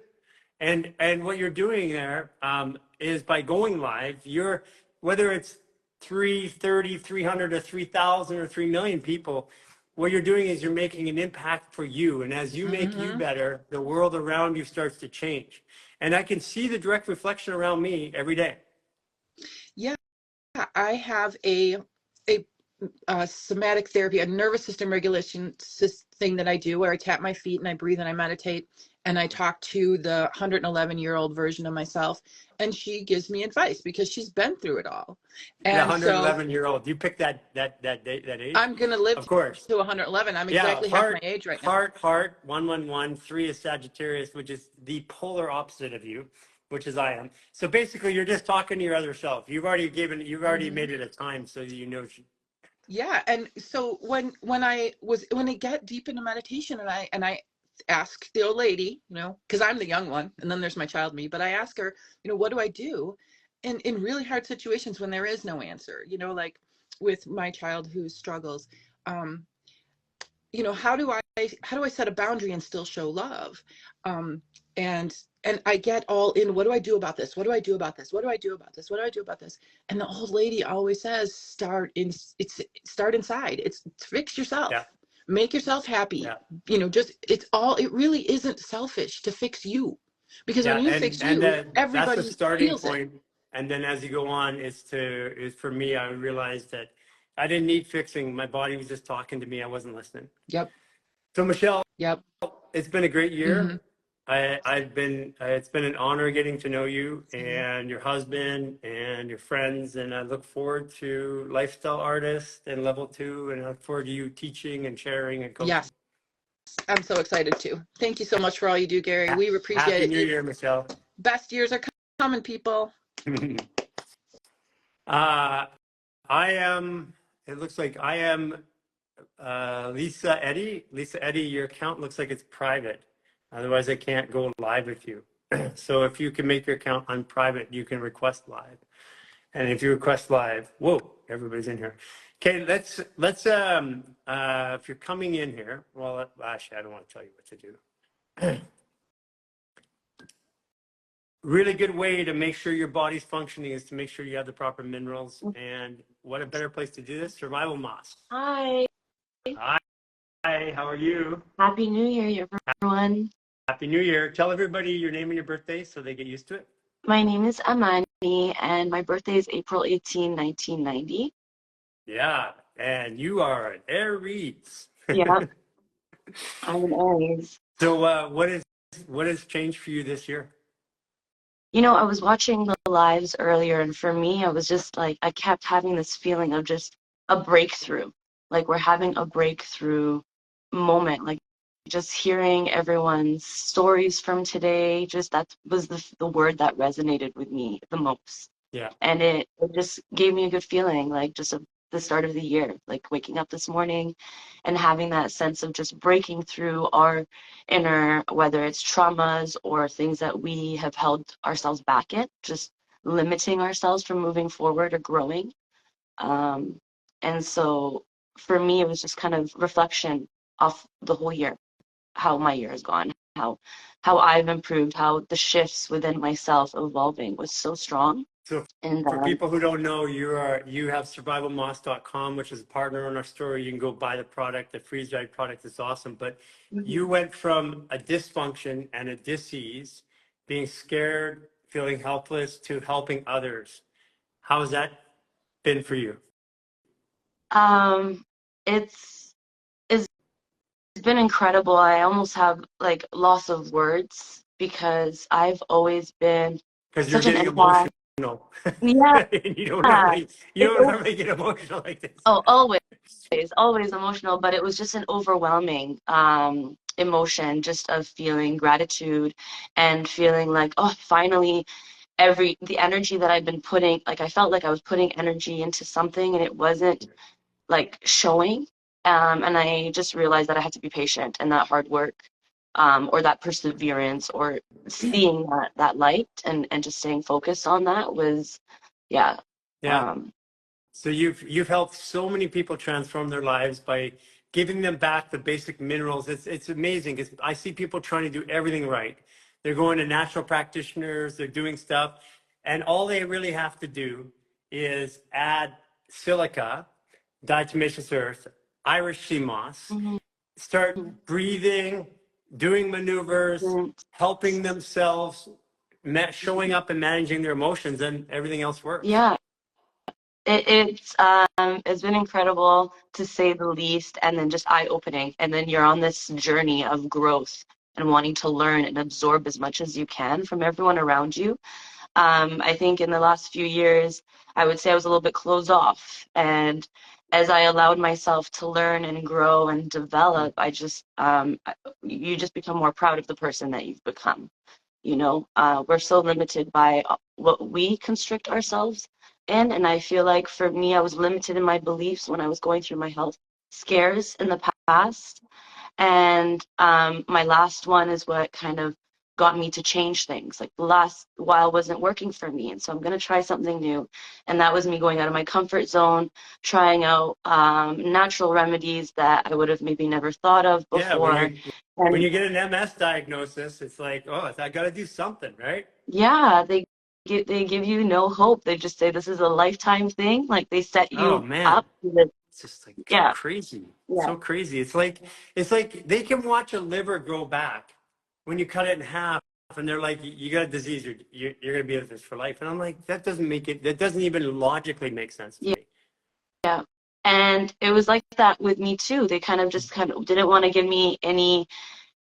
And what you're doing there is by going live, whether it's 330, 300, or 3,000 or 3 million people, what you're doing is you're making an impact for you. And as you make you better, the world around you starts to change. And I can see the direct reflection around me every day. Yeah, I have a somatic therapy, a nervous system regulation thing that I do where I tap my feet and I breathe and I meditate and I talk to the 111-year-old version of myself, and she gives me advice because she's been through it all. The And so 111-year-old, you picked that age? I'm gonna live Of course. to 111. I'm Yeah, exactly half my age right now. Heart, 111, 3 is Sagittarius, which is the polar opposite of you, which is I am. So basically, you're just talking to your other self. You've already made it a time, so you know. Yeah, and so when I get deep into meditation and I ask the old lady, you know, because I'm the young one, and then there's my child me, but I ask her, you know, what do I do in really hard situations when there is no answer, you know, like with my child who struggles, you know, how do I set a boundary and still show love? And I get all in, what do I do about this? What do I do about this? What do I do about this? What do I do about this? And the old lady always says, start inside. It's fix yourself. Yeah. Make yourself happy. Yeah. You know, it really isn't selfish to fix you. Because when you fix you, everybody that's the starting feels point. it. And then as you go on, is for me, I realized that I didn't need fixing. My body was just talking to me. I wasn't listening. Yep. So Michelle, Yep. it's been a great year. Mm-hmm. It's been an honor getting to know you and your husband and your friends. And I look forward to Lifestyle Artist and Level 2. And I look forward to you teaching and sharing and coaching. Yes. I'm so excited too. Thank you so much for all you do, Gary. We appreciate it. Happy New Year, Michelle. Best years are coming, people. I am, it looks like I am Lisa Eddy. Lisa Eddy, your account looks like it's private. Otherwise, I can't go live with you. So if you can make your account unprivate, you can request live. And if you request live, whoa, everybody's in here. Okay, let's if you're coming in here, well, actually, I don't want to tell you what to do. Really good way to make sure your body's functioning is to make sure you have the proper minerals. And what a better place to do this? Survival Moss. Hi. Hi, how are you? Happy New Year, everyone. Happy New Year. Tell everybody your name and your birthday so they get used to it. My name is Amani, and my birthday is April 18, 1990. Yeah, and you are an Aries. Yeah, I'm an Aries. So what has changed for you this year? You know, I was watching the lives earlier, and for me, I was just like, I kept having this feeling of just a breakthrough. Like we're having a breakthrough moment, like just hearing everyone's stories from today, just that was the word that resonated with me the most. Yeah. And it just gave me a good feeling, like just the start of the year, like waking up this morning and having that sense of just breaking through our inner, whether it's traumas or things that we have held ourselves back in, just limiting ourselves from moving forward or growing. And so for me, it was just kind of reflection off the whole year, how my year has gone, how I've improved, how the shifts within myself evolving was so strong. So And for people who don't know, you have survivalmoss.com, which is a partner on our store. You can go buy the product. The freeze-dried product is awesome. But you went from a dysfunction and a dis-ease, being scared, feeling helpless, to helping others. How has that been for you? it's been incredible. I almost have like loss of words because I've always been Because you're such an getting empath. emotional. Yeah, you don't normally get emotional like this. oh, always emotional, but it was just an overwhelming emotion, just of feeling gratitude and feeling like, oh, finally the energy that I've been putting, like I felt like I was putting energy into something and it wasn't like showing. And I just realized that I had to be patient, and that hard work, or that perseverance, or seeing that light and just staying focused on that was, yeah. Yeah. So you've helped so many people transform their lives by giving them back the basic minerals. It's amazing because I see people trying to do everything right. They're going to natural practitioners, they're doing stuff, and all they really have to do is add silica, diatomaceous earth, Irish sea moss, Mhm. start breathing, doing maneuvers, Mhm. helping themselves, showing up and managing their emotions, and everything else works. Yeah, it's been incredible to say the least, and then just eye-opening. And then you're on this journey of growth and wanting to learn and absorb as much as you can from everyone around you. I think in the last few years, I would say I was a little bit closed off. And as I allowed myself to learn and grow and develop, you just become more proud of the person that you've become. We're so limited by what we constrict ourselves in. And I feel like for me, I was limited in my beliefs when I was going through my health scares in the past. And my last one is what kind of got me to change things. Like the last while wasn't working for me. And so I'm going to try something new. And that was me going out of my comfort zone, trying out natural remedies that I would have maybe never thought of Yeah, before. when And you get an MS diagnosis, it's like, oh, I got to do something, right? yeah, they give you no hope. They just say this is a lifetime thing. Like they set Oh you man, up to this. it's just like Yeah, crazy, yeah, so crazy. It's like they can watch a liver grow back when you cut it in half, and they're like, you got a disease, you're gonna be with this for life. And I'm like, that doesn't make it. That doesn't even logically make sense to yeah, me. yeah. And it was like that with me too. They kind of didn't want to give me any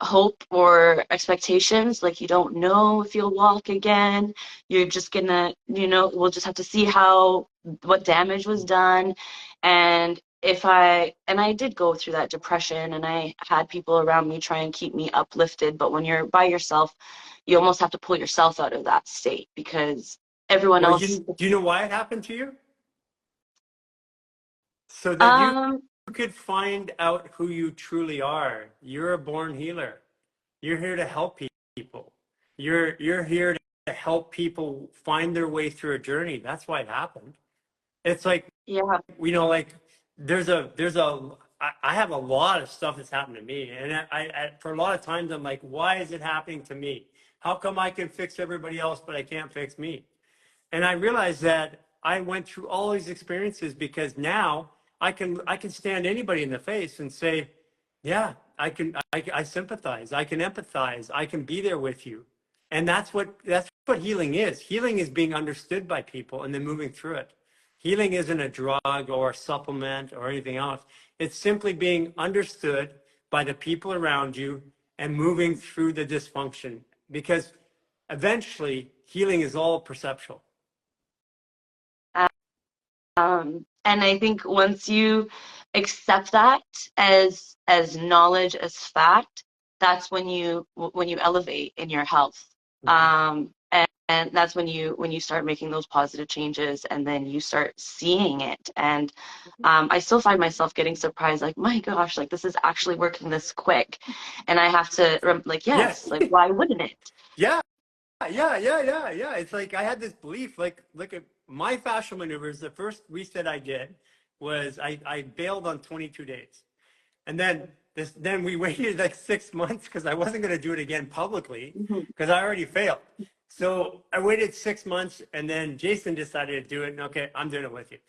hope or expectations. Like you don't know if you'll walk again. You're just gonna, we'll just have to see what damage was done. And I did go through that depression, and I had people around me try and keep me uplifted. But when you're by yourself, you almost have to pull yourself out of that state because everyone Well, else. do you know why it happened to you? So that you Um, could find out who you truly are. You're a born healer. You're here to help people. You're here to help people find their way through a journey. That's why it happened. It's like, yeah, like I have a lot of stuff that's happened to me, and I for a lot of times I'm like, why is it happening to me? How come I can fix everybody else but I can't fix me? And I realized that I went through all these experiences because now I can stand anybody in the face and say, yeah, I sympathize, I can empathize, I can be there with you. And that's what healing is. Healing is being understood by people and then moving through it. Healing isn't a drug or a supplement or anything else. It's simply being understood by the people around you and moving through the dysfunction, because eventually healing is all perceptual. and I think once you accept that as knowledge, as fact, that's when you elevate in your health. Mhm. And that's when you start making those positive changes, and then you start seeing it. And I still find myself getting surprised, like, my gosh, like this is actually working this quick. And I have to like, yes, Yes. like why wouldn't it? Yeah. Yeah. It's like I had this belief, like, look at my fascial maneuvers. The first reset I did was I bailed on 22 days. And then we waited like 6 months because I wasn't going to do it again publicly Mhm. because I already failed. So I waited 6 months, and then Jason decided to do it. And okay, I'm doing it with you.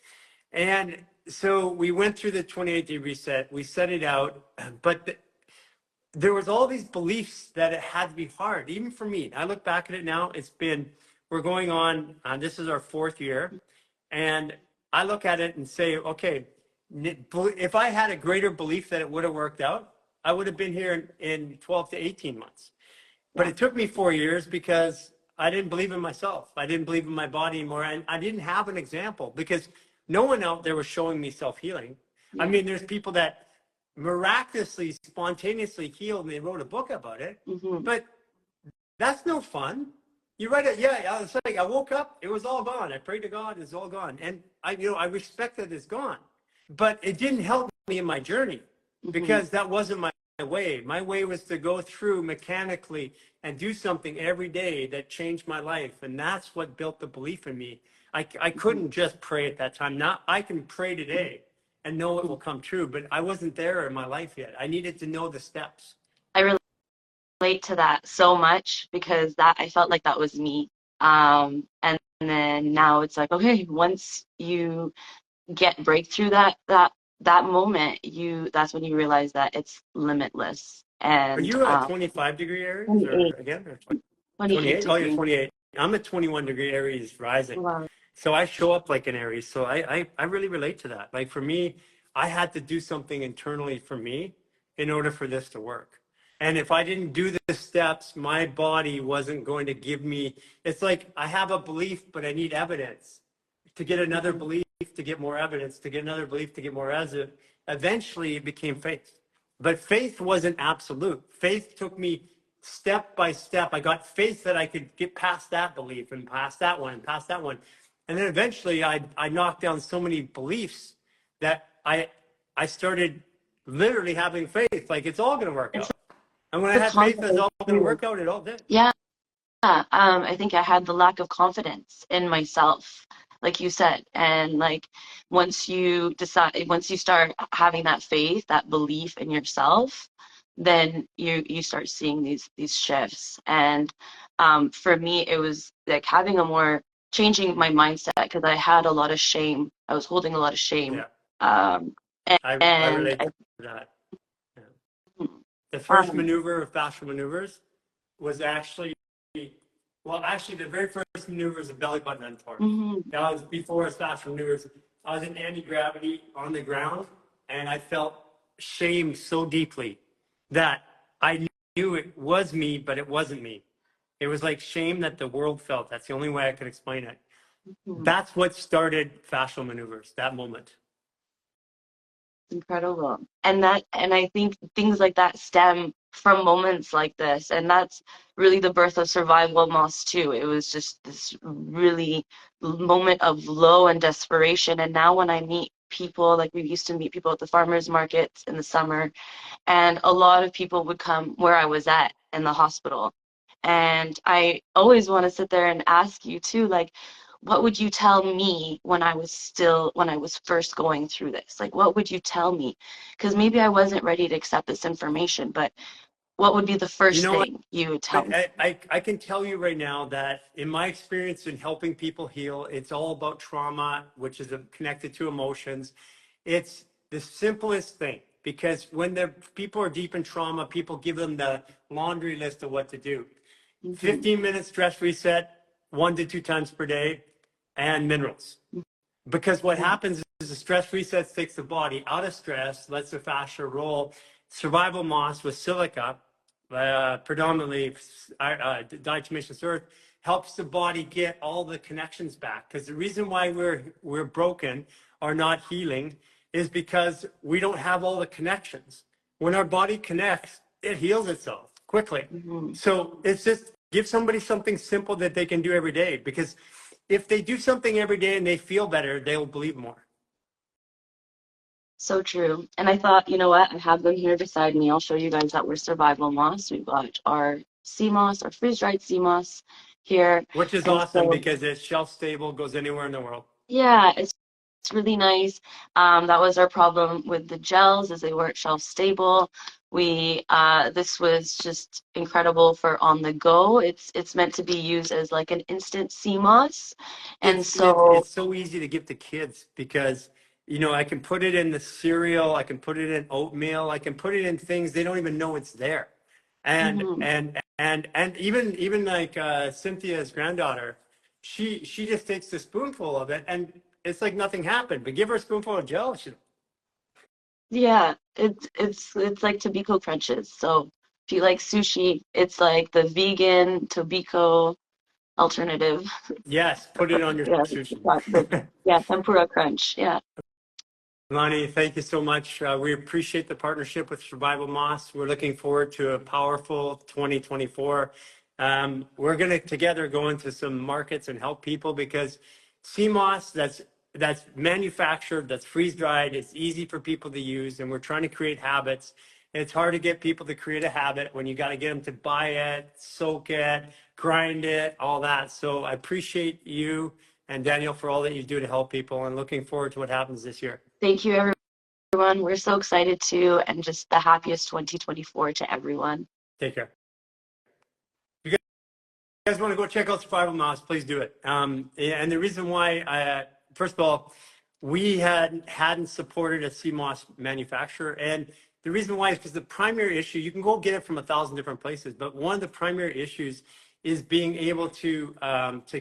And so we went through the 28-day reset. We set it out, but there was all these beliefs that it had to be hard, even for me. I look back at it now. We're going on. This is our 4th year, and I look at it and say, okay, if I had a greater belief that it would have worked out, I would have been here in 12 to 18 months. But Yeah, it took me 4 years because I didn't believe in myself. I didn't believe in my body anymore. And I didn't have an example because no one out there was showing me self-healing. I yeah. mean, there's people that miraculously, spontaneously healed and they wrote a book about it. Hmm. But that's no fun. You write it, yeah. It's like I woke up, it was all gone. I prayed to God, it's all gone. And I respect that it's gone. But it didn't help me in my journey Hmm. because that wasn't my way. My way was to go through mechanically and do something every day that changed my life. And that's what built the belief in me. I couldn't just pray at that time. Now I can pray today and know it will come true, but I wasn't there in my life yet. I needed to know the steps. I relate to that so much because that I felt like that was me. And then now it's like, okay, once you break through that moment, that's when you realize that it's limitless. Are And you a 25-degree Aries, or 28, again, or 28 28? Oh, you're degrees. 28. I'm a 21-degree Aries rising. Wow. So I show up like an Aries. So I really relate to that. Like for me, I had to do something internally for me in order for this to work. And if I didn't do the steps, my body wasn't going to give me, it's like I have a belief, but I need evidence to get another belief, to get more evidence, to get another belief, to get more evidence. Eventually it became faith. But faith wasn't absolute. Faith took me step by step. I got faith that I could get past that belief and past that one and past that one. And then eventually I knocked down so many beliefs that I started literally having faith, like it's all going to work It's out. And when I the had faith that it's confidence all going to too. work out, it all did. Yeah. I think I had the lack of confidence in myself, like you said. And like once you start having that faith, that belief in yourself, then you start seeing these shifts. And for me, it was like changing my mindset, because I had a lot of shame. I was holding a lot of shame. Yeah, Um, I and relate to that. Yeah. The first um, maneuver of fascial maneuvers was actually, well, actually the very first maneuver is a belly button untwist. mhm, That was before fascial maneuvers. I was in anti-gravity on the ground, and I felt shame so deeply that I knew it was me, but it wasn't me. It was like shame that the world felt. That's the only way I could explain it. mhm. That's what started fascial maneuvers, that moment. Incredible. And I think things like that stem from moments like this. And that's really the birth of survival moss too. It was just this really moment of low and desperation. And now when I meet people, like we used to meet people at the farmers markets in the summer, and a lot of people would come where I was at in the hospital. And I always want to sit there and ask you too, like, what would you tell me when I was first going through this? Like, what would you tell me? Because maybe I wasn't ready to accept this information, but what would be the You first know what? thing you would tell me? I can tell you right now that in my experience in helping people heal, it's all about trauma, which is connected to emotions. It's the simplest thing, because when the people are deep in trauma, people give them the laundry list of what to do. Hmm. 15-minute stress reset, 1 to 2 times per day, and minerals. Because what happens is the stress resets takes the body out of stress, lets the fascia roll. Survival moss with silica, predominantly diatomaceous earth, helps the body get all the connections back. Because the reason why we're broken or not healing is because we don't have all the connections. When our body connects, it heals itself quickly. Hmm. So it's just give somebody something simple that they can do every day, because if they do something every day and they feel better, they'll believe more. So true. And I thought, you know what? I have them here beside me. I'll show you guys that we're survival moss. We've got our sea moss, our freeze-dried sea moss here. Which is And awesome so, because it's shelf stable, goes anywhere in the world. yeah, it's really nice. That was our problem with the gels, is they weren't shelf stable. This was just incredible for on the go. It's meant to be used as like an instant sea moss. And so, It's so easy to give to kids because I can put it in the cereal, I can put it in oatmeal, I can put it in things they don't even know it's there. And mhm. even like Cynthia's granddaughter, she just takes a spoonful of it and it's like nothing happened. But give her a spoonful of gel, Yeah, it's like Tobiko crunches. So if you like sushi, it's like the vegan Tobiko alternative. yes, put it on your Yeah, sushi. yeah, tempura crunch. Yeah. Lonnie, thank you so much. We appreciate the partnership with Survival Moss. We're looking forward to a powerful 2024. We're going to together go into some markets and help people, because sea moss that's manufactured, that's freeze dried, it's easy for people to use, and we're trying to create habits. It's hard to get people to create a habit when you got to get them to buy it, soak it, grind it, all that. So I appreciate you and Daniel for all that you do to help people, and looking forward to what happens this year. Thank you, everyone. We're so excited too, and just the happiest 2024 to everyone. Take care. guys want to go check out Survival Mouse, please do it. And the reason why, first of all, we hadn't supported a CMOS manufacturer, and the reason why is because the primary issue, you can go get it from 1,000 different places, but one of the primary issues is being able to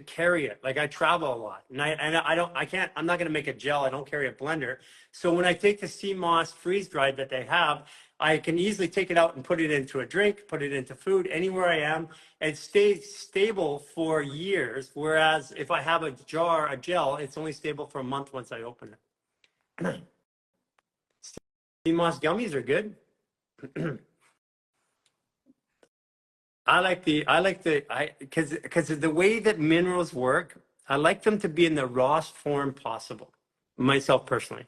carry it. Like I travel a lot, and I'm not going to make a gel. I don't carry a blender. So when I take the CMOS freeze dried that they have, I can easily take it out and put it into a drink, put it into food, anywhere I am, and stay stable for years. Whereas if I have a gel, it's only stable for a month once I open it. CMOS gummies are good. Because the way that minerals work, I like them to be in the rawest form possible, myself personally.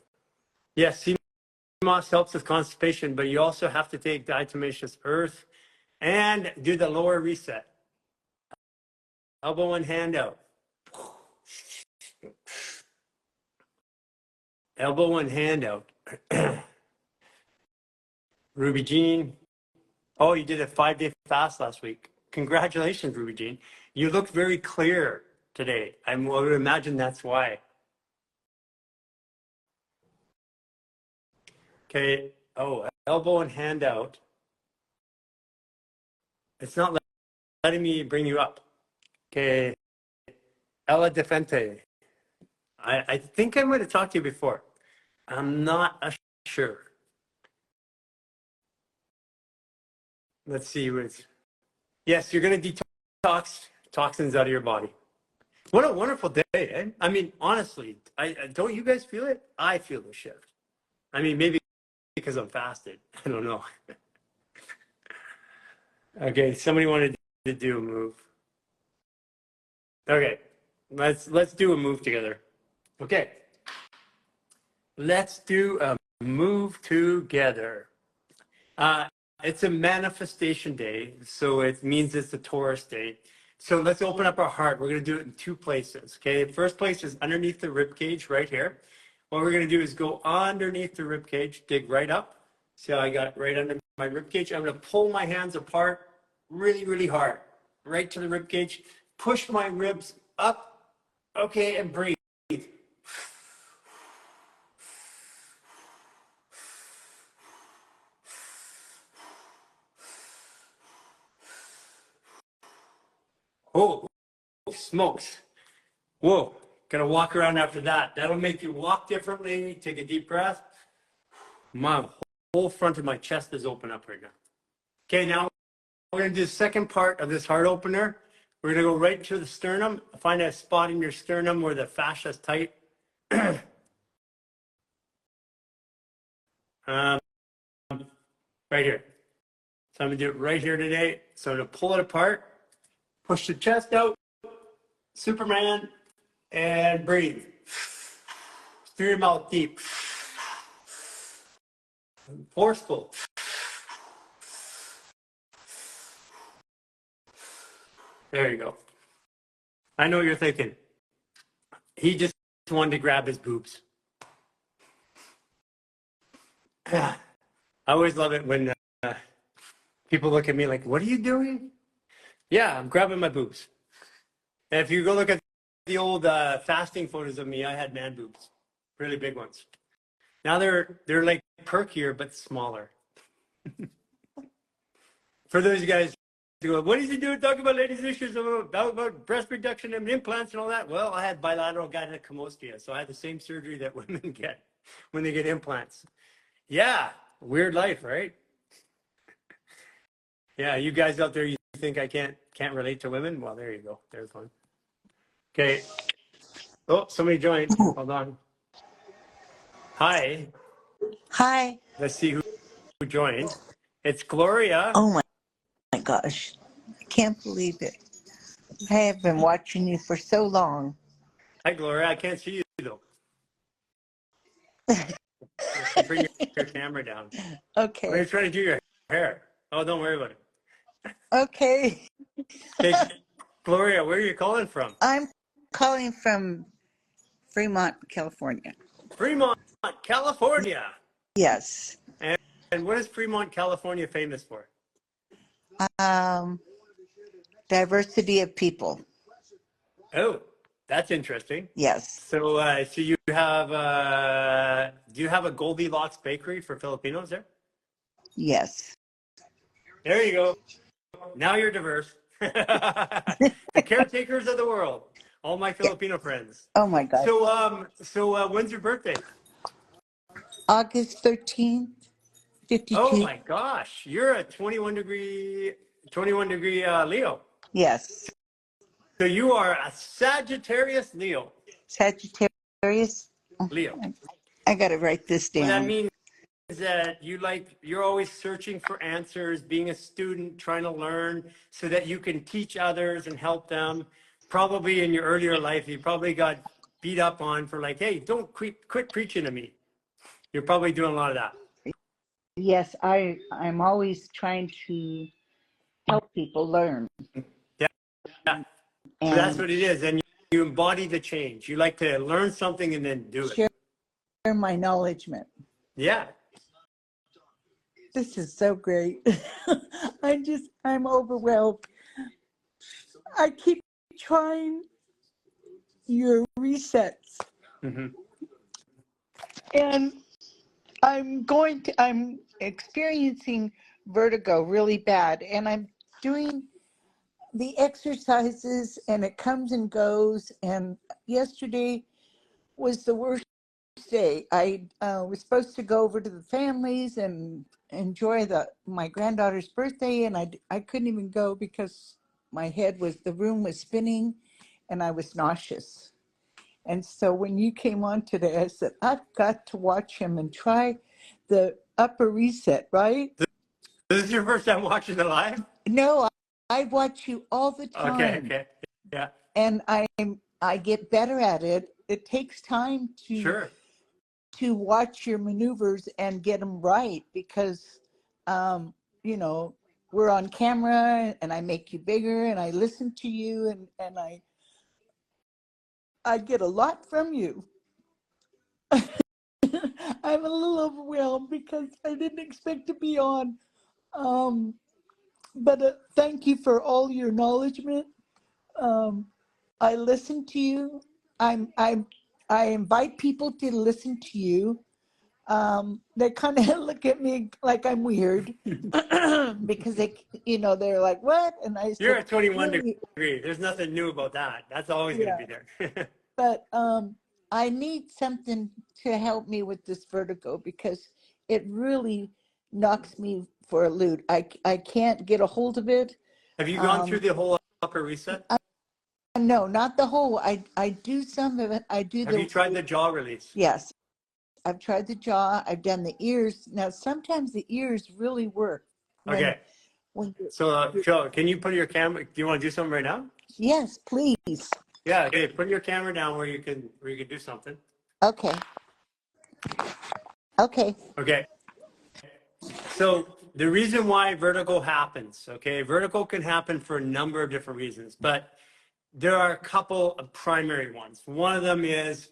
Yes, CMOS helps with constipation, but you also have to take diatomaceous earth and do the lower reset. Elbow and hand out. Elbow and hand out. Ruby Jean. Oh, you did a 5-day fast last week. Congratulations, Ruby Jean. You look very clear today. I would imagine that's why. Okay. Oh, elbow and hand out. It's not letting me bring you up. Okay. Ella Defente. I think I might have talked to you before. I'm not sure. Let's see. Yes, you're going to detox toxins out of your body. What a wonderful day, eh? I mean, honestly, don't you guys feel it? I feel the shift. I mean, maybe because I'm fasted. I don't know. Okay, somebody wanted to do a move. Okay, let's do a move together. Okay, let's do a move together. It's a manifestation day, so it means it's a Taurus day. So let's open up our heart. We're going to do it in 2 places. Okay, the first place is underneath the rib cage right here. What we're going to do is go underneath the rib cage, dig right up. See how I got right under my rib cage? I'm going to pull my hands apart really, really hard, right to the rib cage. Push my ribs up. Okay, and breathe. Oh, smokes. Whoa, gonna walk around after that. That'll make you walk differently. Take a deep breath. My whole front of my chest is open up right now. Okay, now we're gonna do the second part of this heart opener. We're gonna go right to the sternum. Find a spot in your sternum where the fascia is tight. Right here. So I'm gonna do it right here today. So I'm gonna pull it apart, push the chest out, Superman, and breathe. Through your mouth deep. Forceful. There you go. I know what you're thinking. He just wanted to grab his boobs. I always love it when people look at me like, what are you doing? Yeah, I'm grabbing my boobs. And if you go look at the old fasting photos of me, I had man boobs, really big ones. Now they're like perkier, but smaller. For those guys who go, what is he doing talking about ladies' issues about breast reduction and implants and all that? Well, I had bilateral gynecomastia, so I had the same surgery that women get when they get implants. Yeah, weird life, right? Yeah, you guys out there, you think I can't relate to women? Well, there you go. There's one. Okay. Oh, somebody joined. Hold on. Hi. Hi. Let's see who joined. It's Gloria. Oh my gosh. I can't believe it. I have been watching you for so long. Hi, Gloria. I can't see you, though. You have to bring your camera down. Okay. We're going to try to do your hair. Oh, don't worry about it. Okay. Okay, Gloria, where are you calling from? I'm calling from Fremont, California. Fremont, California. Yes. And what is Fremont, California famous for? Diversity of people. Oh, that's interesting. Yes. So, so you have, do you have a Goldilocks bakery for Filipinos there? Yes. There you go. Now you're diverse. The caretakers of the world. All my Yeah. Filipino friends. Oh my gosh. So when's your birthday? August 13th, Oh 52. my gosh, you're a 21 degree Leo. Yes. So you are a Sagittarius Leo. Sagittarius. Leo. I got to write this What that down. means is that you're always searching for answers, being a student, trying to learn so that you can teach others and help them. Probably in your earlier life, you probably got beat up on for like, hey, don't quit preaching to me. You're probably doing a lot of that. Yes, I'm always trying to help people learn. Yeah. Yeah. So that's And what it is. And you embody the change. You like to learn something and then do it. share my knowledgement. Yeah. This is so great. I'm overwhelmed. I keep trying your resets. Mm-hmm. And I'm experiencing vertigo really bad. And I'm doing the exercises and it comes and goes. And yesterday was the worst day. I was supposed to go over to the families and enjoy my granddaughter's birthday, and I couldn't even go because the room was spinning, and I was nauseous. And so when you came on today, I said, I've got to watch him and try the upper reset, right? This is your first time watching it live? No, I watch you all the time. Okay. Yeah. And I get better at it. It takes time Sure. to watch your maneuvers and get them right because, you know, we're on camera and I make you bigger and I listen to you and I get a lot from you. I'm a little overwhelmed because I didn't expect to be on. But thank you for all your acknowledgement. I listen to you. I invite people to listen to you. They kind of look at me like I'm weird because they're like, what? And I You're said, at 21 really? degree. There's nothing new about that. That's always going to Yeah. be there. But I need something to help me with this vertigo because it really knocks me for a loop. I can't get a hold of it. Have you gone through the whole upper reset? No, not the whole. I do some of it. Have you tried the jaw release? Yes. I've tried the jaw. I've done the ears. Now, sometimes the ears really work. Okay. So, Joe, can you put your camera? Do you want to do something right now? Yes, please. Yeah. Okay. Put your camera down where you can do something. Okay. Okay. Okay. So the reason why vertigo happens, okay, vertigo can happen for a number of different reasons, but there are a couple of primary ones. One of them is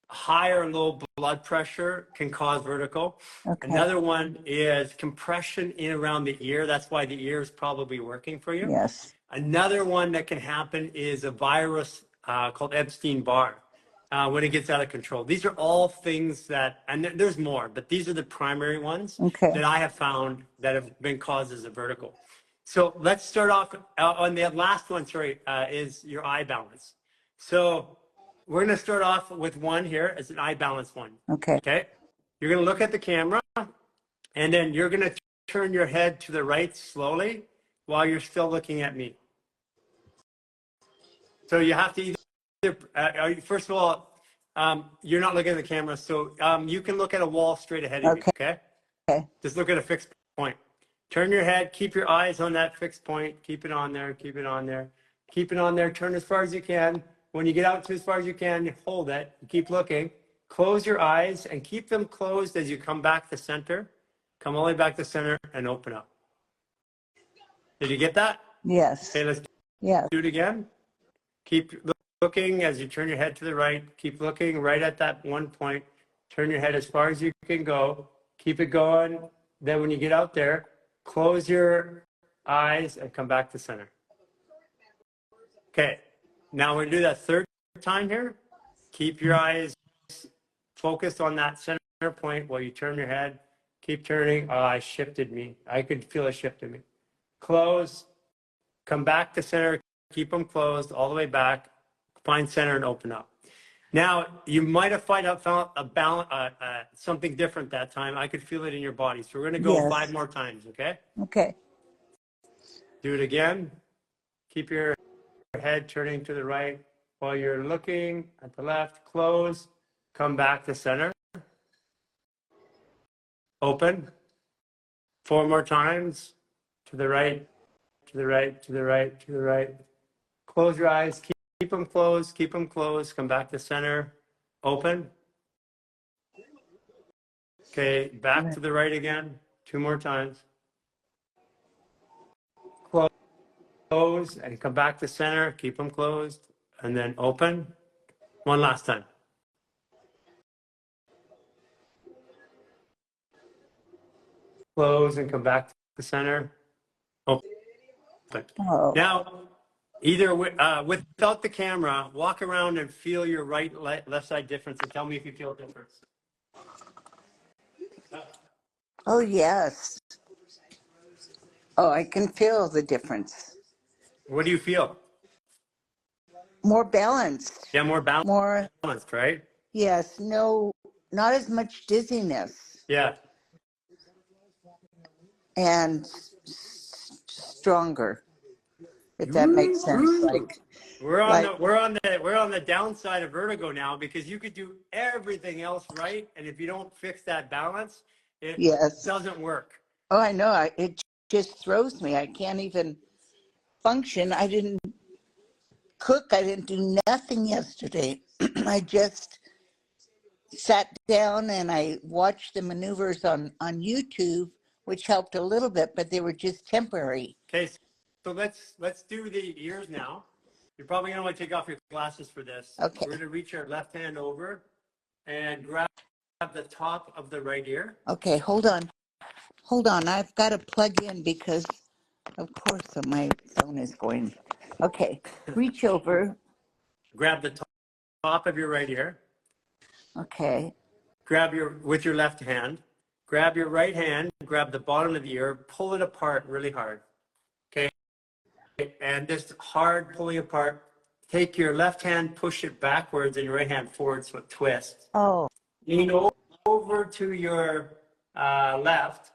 high or low blood pressure can cause vertigo. Okay. Another one is compression in around the ear. That's why the ear is probably working for you. Yes. Another one that can happen is a virus called Epstein-Barr when it gets out of control. These are all things that, and there's more, but these are the primary ones Okay. that I have found that have been causes of vertigo. So let's start off on the last one, is your eye balance. So we're going to start off with one here as an eye balance one. Okay. Okay. You're going to look at the camera and then you're going to turn your head to the right slowly while you're still looking at me. So you have to either, first of all, you're not looking at the camera. So you can look at a wall straight ahead of you. Okay. Okay. Just look at a fixed point. Turn your head, keep your eyes on that fixed point. Keep it on there, keep it on there, keep it on there. Turn as far as you can. When you get out to as far as you can, you hold it, you keep looking. Close your eyes and keep them closed as you come back to center. Come all the way back to center and open up. Did you get that? Yes. Okay, let's Yes. do it again. Keep looking as you turn your head to the right. Keep looking right at that one point. Turn your head as far as you can go. Keep it going. Then when you get out there, close your eyes and come back to center. Okay, now we're going to do that third time here. Keep your eyes focused on that center point while you turn your head. Keep turning. Oh, I shifted me. I could feel it shifted me. Close. Come back to center. Keep them closed all the way back. Find center and open up. Now, you might have found a balance, something different that time. I could feel it in your body. So we're going to go Yes. 5 more times, okay? Okay. Do it again. Keep your head turning to the right while you're looking at the left. Close. Come back to center. Open. 4 more times. To the right, to the right, to the right, to the right. Close your eyes. Keep them closed. Keep them closed. Come back to center. Open. Okay, back to the right again. 2 more times. Close and come back to center. Keep them closed. And then open. 1 last time. Close and come back to center. Open. Oh, Now, either without the camera, walk around and feel your right, left side difference and tell me if you feel a difference. oh yes. Oh, I can feel the difference. What do you feel? More balanced. Yeah, more More, balanced, right? yes, no, not as much dizziness Yeah. and stronger, if that makes sense. We're on Like, the downside of vertigo now because you could do everything else right, and if you don't fix that balance, it yes. doesn't work. Oh, I know. It just throws me. I can't even function. I didn't cook. I didn't do nothing yesterday. I just sat down and I watched the maneuvers on YouTube, which helped a little bit, but they were just temporary. Okay, so let's do the ears now. You're probably gonna want to take off your glasses for this. Okay. We're gonna reach our left hand over and grab the top of the right ear. Okay, hold on. Hold on. I've got to plug in because, of course, my phone is going. Okay, reach over. Grab the top of your right ear. Okay. Grab with your left hand. Grab your right hand. Grab the bottom of the ear. Pull it apart really hard. Okay, and just hard pulling apart. Take your left hand, push it backwards, and your right hand forward, so it twists. Oh, Lean over to your left,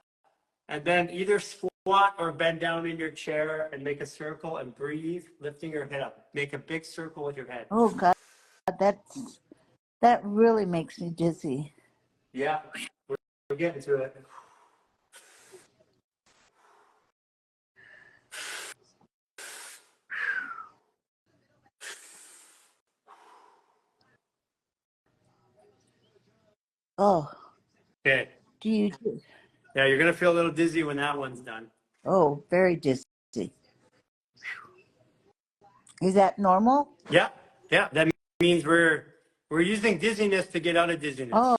and then either squat or bend down in your chair and make a circle and breathe, lifting your head up. Make a big circle with your head. oh God, that really makes me dizzy. Yeah, we're getting to it. Oh, Okay. do you? Yeah, you're gonna feel a little dizzy when that one's done. Oh, very dizzy. Is that normal? Yeah, yeah. That means we're using dizziness to get out of dizziness. Oh,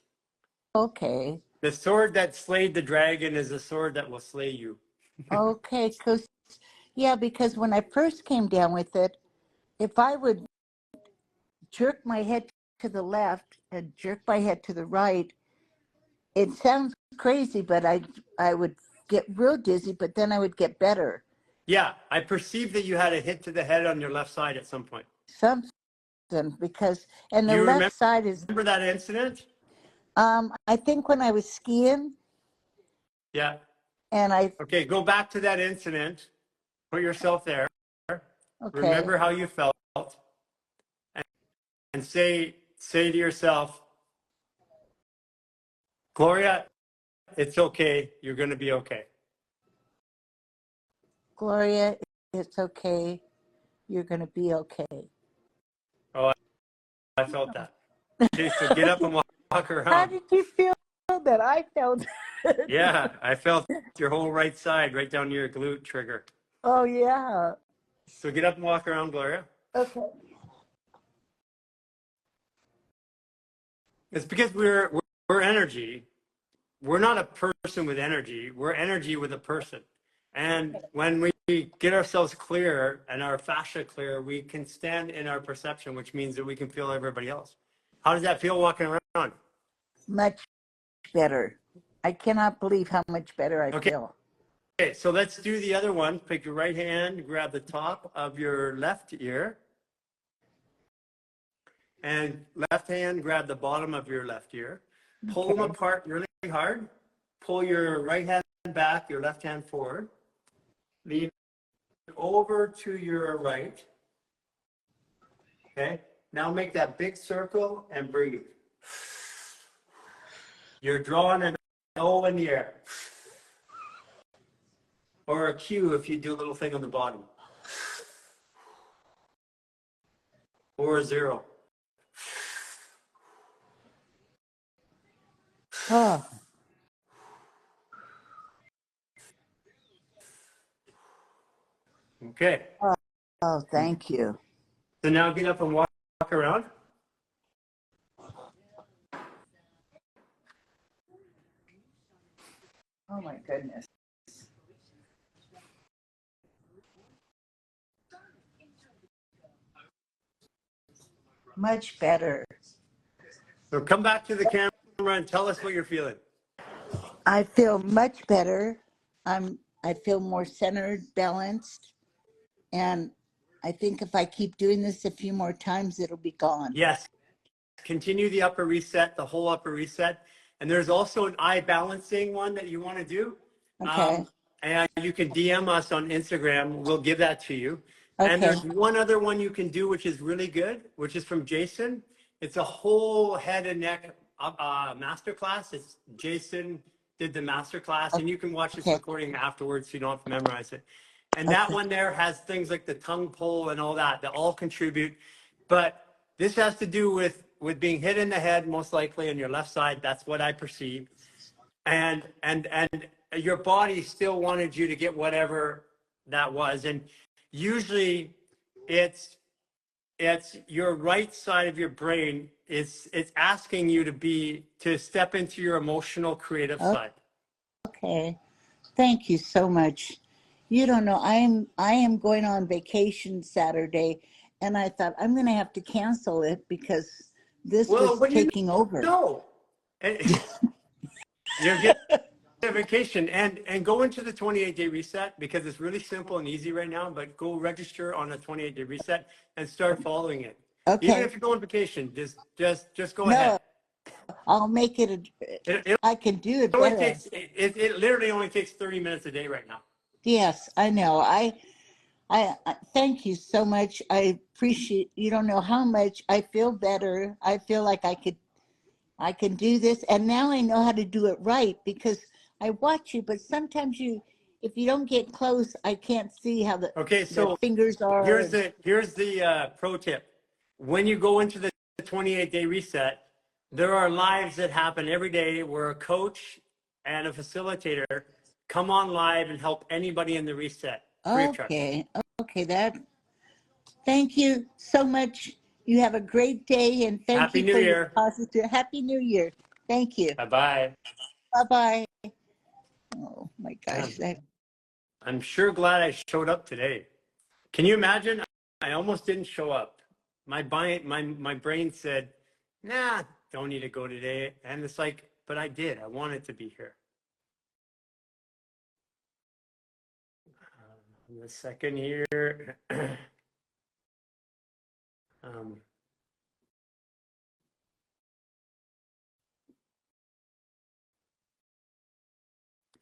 okay. The sword that slayed the dragon is the sword that will slay you. Okay, because when I first came down with it, if I would jerk my head to the left and jerk my head to the right, it sounds crazy, but I would get real dizzy, but then I would get better. Yeah, I perceived that you had a hit to the head on your left side at some point. Something because and the You left side is remember that incident? I think when I was skiing Yeah. and Okay, go back to that incident. Put yourself there. okay. Remember how you felt, and say to yourself, Gloria, it's okay. You're going to be okay. Gloria, it's okay. You're going to be okay. Oh, I felt that. Okay, so get up and walk How around. did you feel that? I felt it. Yeah, I felt your whole right side, right down your glute trigger. Oh, yeah. So get up and walk around, Gloria. Okay. It's because we're energy. We're not a person with energy. We're energy with a person. And when we get ourselves clear and our fascia clear, we can stand in our perception, which means that we can feel everybody else. How does that feel walking around? Much better. I cannot believe how much better I Okay. feel. Okay, so let's do the other one. Pick your right hand, grab the top of your left ear, and left hand, grab the bottom of your left ear. Pull them Okay. apart really hard. Pull your right hand back, your left hand forward. Lean over to your right. Okay, now make that big circle and breathe. You're drawing an O in the air. Or a Q if you do a little thing on the bottom. Or a 0. Oh, Okay, oh, thank you. so now get up and walk around. Oh my goodness. Much better. So come back to the camera and tell us what you're feeling. I feel much better. I feel more centered, balanced, and I think if I keep doing this a few more times, it'll be gone. Yes, continue the upper reset, the whole upper reset. And there's also an eye balancing one that you want to do. Okay. And you can DM us on Instagram. We'll give that to you. And Okay. there's one other one you can do, which is really good, which is from Jason. It's a whole head and neck masterclass. It's Jason did the masterclass, and you can watch this Okay. recording afterwards so you don't have to memorize it. And that Okay. one there has things like the tongue pull and all that all contribute. But this has to do with being hit in the head, most likely on your left side. That's what I perceive. And your body still wanted you to get whatever that was. And usually it's your right side of your brain. It's asking you to step into your emotional creative side. Okay. Thank you so much. You don't know, I am going on vacation Saturday, and I thought I'm going to have to cancel it because this Well, was what do you taking over. know? You're getting a vacation and go into the 28-day reset because it's really simple and easy right now, but go register on a 28-day reset and start following it. Even Okay. if you go on vacation, just go No, ahead. I'll make it. It I can do it only better. takes it literally only takes 30 minutes a day right now. Yes, I know. I thank you so much. I appreciate, you don't know how much I feel better. I feel like I can do this. And now I know how to do it right because I watch you, but sometimes if you don't get close, I can't see how Okay, the so fingers are. here's the pro tip. When you go into the 28-day reset, there are lives that happen every day where a coach and a facilitator come on live and help anybody in the reset free of charge. Okay, thank you so much. You have a great day, and thank Happy you New for your Year. positive. Happy New Year. Thank you. Bye-bye. Bye-bye. Oh my gosh, I'm sure glad I showed up today. Can you imagine? I almost didn't show up. My brain said, nah, don't need to go today. And it's like, but I did. I wanted to be here. The second here.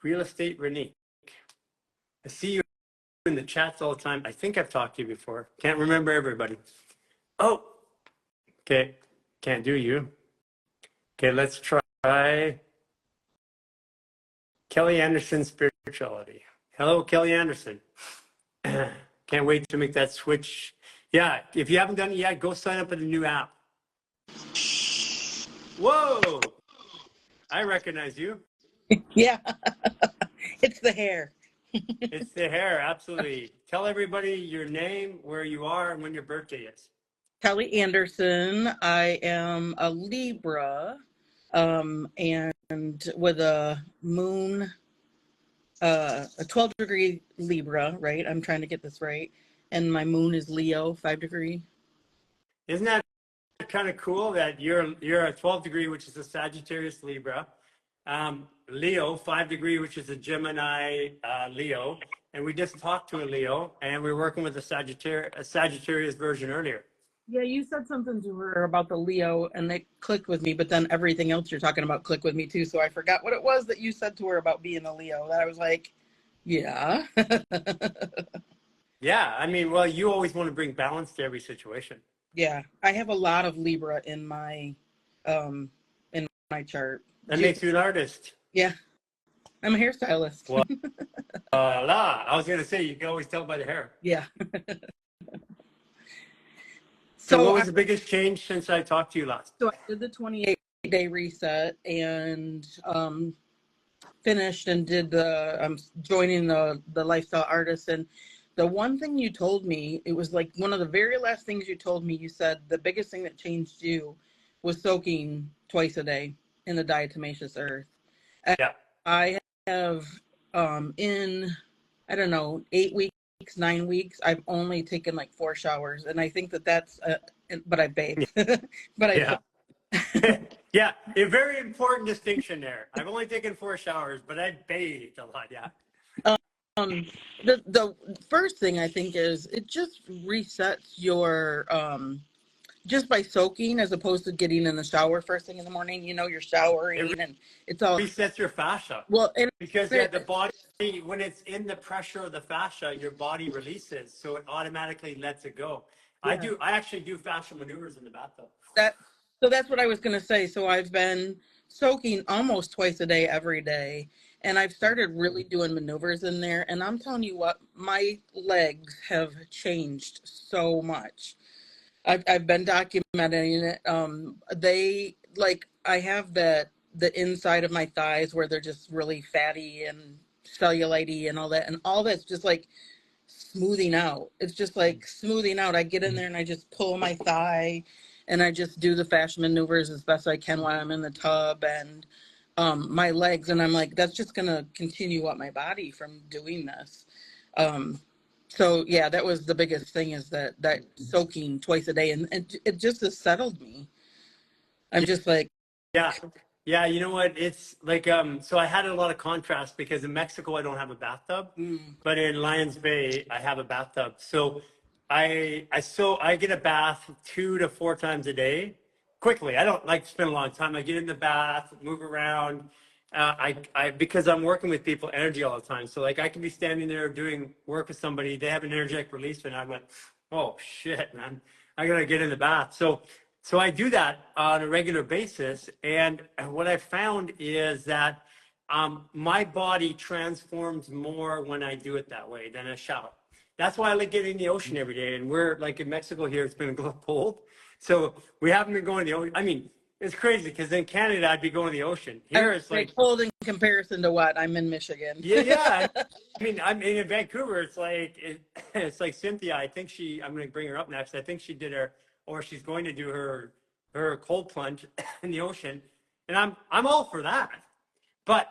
Real estate Renee. I see you in the chats all the time. I think I've talked to you before. Can't remember everybody. Oh, okay. Can't do you. Okay, let's try Kelly Anderson Spirituality. Hello, Kelly Anderson. Can't wait to make that switch. Yeah, if you haven't done it yet, go sign up for the new app. Whoa, I recognize you. Yeah, it's the hair. It's the hair, absolutely. Tell everybody your name, where you are, and when your birthday is. Kelly Anderson. I am a Libra, and with a moon a 12-degree Libra, right? I'm trying to get this right. And my moon is Leo, 5-degree. Isn't that kind of cool that you're a 12 degree, which is a Sagittarius Libra, Leo 5 degree, which is a Gemini Leo, and we just talked to a Leo, and we are working with a Sagittarius version earlier. Yeah, you said something to her about the Leo, and they clicked with me, but then everything else you're talking about clicked with me too. So I forgot what it was that you said to her about being a Leo. That I was like, yeah. Yeah, I mean, well, you always want to bring balance to every situation. Yeah, I have a lot of Libra in my chart. That makes you an artist. Yeah, I'm a hairstylist. Well, I was going to say, you can always tell by the hair. Yeah. So what was the biggest change since I talked to you last? So I did the 28-day reset and finished and did joining the lifestyle artist. And the one thing you told me, it was like one of the very last things you told me, you said the biggest thing that changed you was soaking twice a day in the diatomaceous earth. And yeah. I have in, I don't know, 8 weeks, 9 weeks, I've only taken like 4 showers. And I think that's, but I bathe. But yeah. Yeah, a very important distinction there. I've only taken 4 showers, but I bathed a lot, yeah. The first thing I think is it just resets your, just by soaking as opposed to getting in the shower first thing in the morning, you're showering and it's all resets your fascia. Well, and because the body, when it's in the pressure of the fascia, your body releases, so it automatically lets it go. Yeah. I actually do fascial maneuvers in the bathtub. So that's what I was going to say. So I've been soaking almost twice a day, every day. And I've started really doing maneuvers in there. And I'm telling you what, my legs have changed so much. I've been documenting it. I have the inside of my thighs where they're just really fatty and cellulite and all that. And all that's just like smoothing out. It's just like smoothing out. I get in there and I just pull my thigh and I just do the fascia maneuvers as best I can while I'm in the tub and my legs. And I'm like, that's just going to continue up my body from doing this. So yeah, that was the biggest thing is that soaking twice a day. And it just has settled me. I'm just like. Yeah. Yeah. You know what? It's like, so I had a lot of contrast because in Mexico, I don't have a bathtub, but in Lions Bay, I have a bathtub. So I get a bath 2 to 4 times a day quickly. I don't like to spend a long time. I get in the bath, move around. Because I'm working with people energy all the time. So like I can be standing there doing work with somebody, they have an energetic release and I'm like, oh shit, man, I gotta get in the bath. So I do that on a regular basis. And what I found is that my body transforms more when I do it that way than a shower. That's why I like getting in the ocean every day. And we're like in Mexico here, it's been a little cold. So we haven't been going to the ocean. I mean, it's crazy because in Canada, I'd be going to the ocean. Here, it's like cold in comparison to what? I'm in Michigan. Yeah. I mean, I'm in Vancouver. It's like Cynthia. I think I'm going to bring her up next. I think she did she's going to do her cold plunge in the ocean, and I'm all for that. But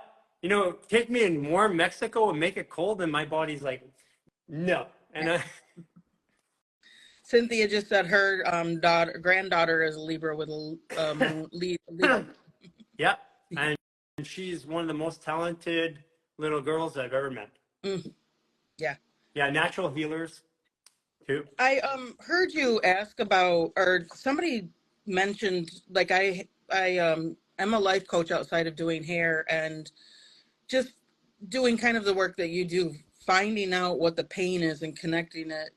take me in warm Mexico and make it cold, and my body's like, no. And Cynthia just said her granddaughter is a Libra with a Libra. Yeah, and she's one of the most talented little girls I've ever met. Yeah. Yeah, natural healers too. I heard you ask about, or somebody mentioned, like I'm a life coach outside of doing hair and just doing kind of the work that you do, finding out what the pain is and connecting it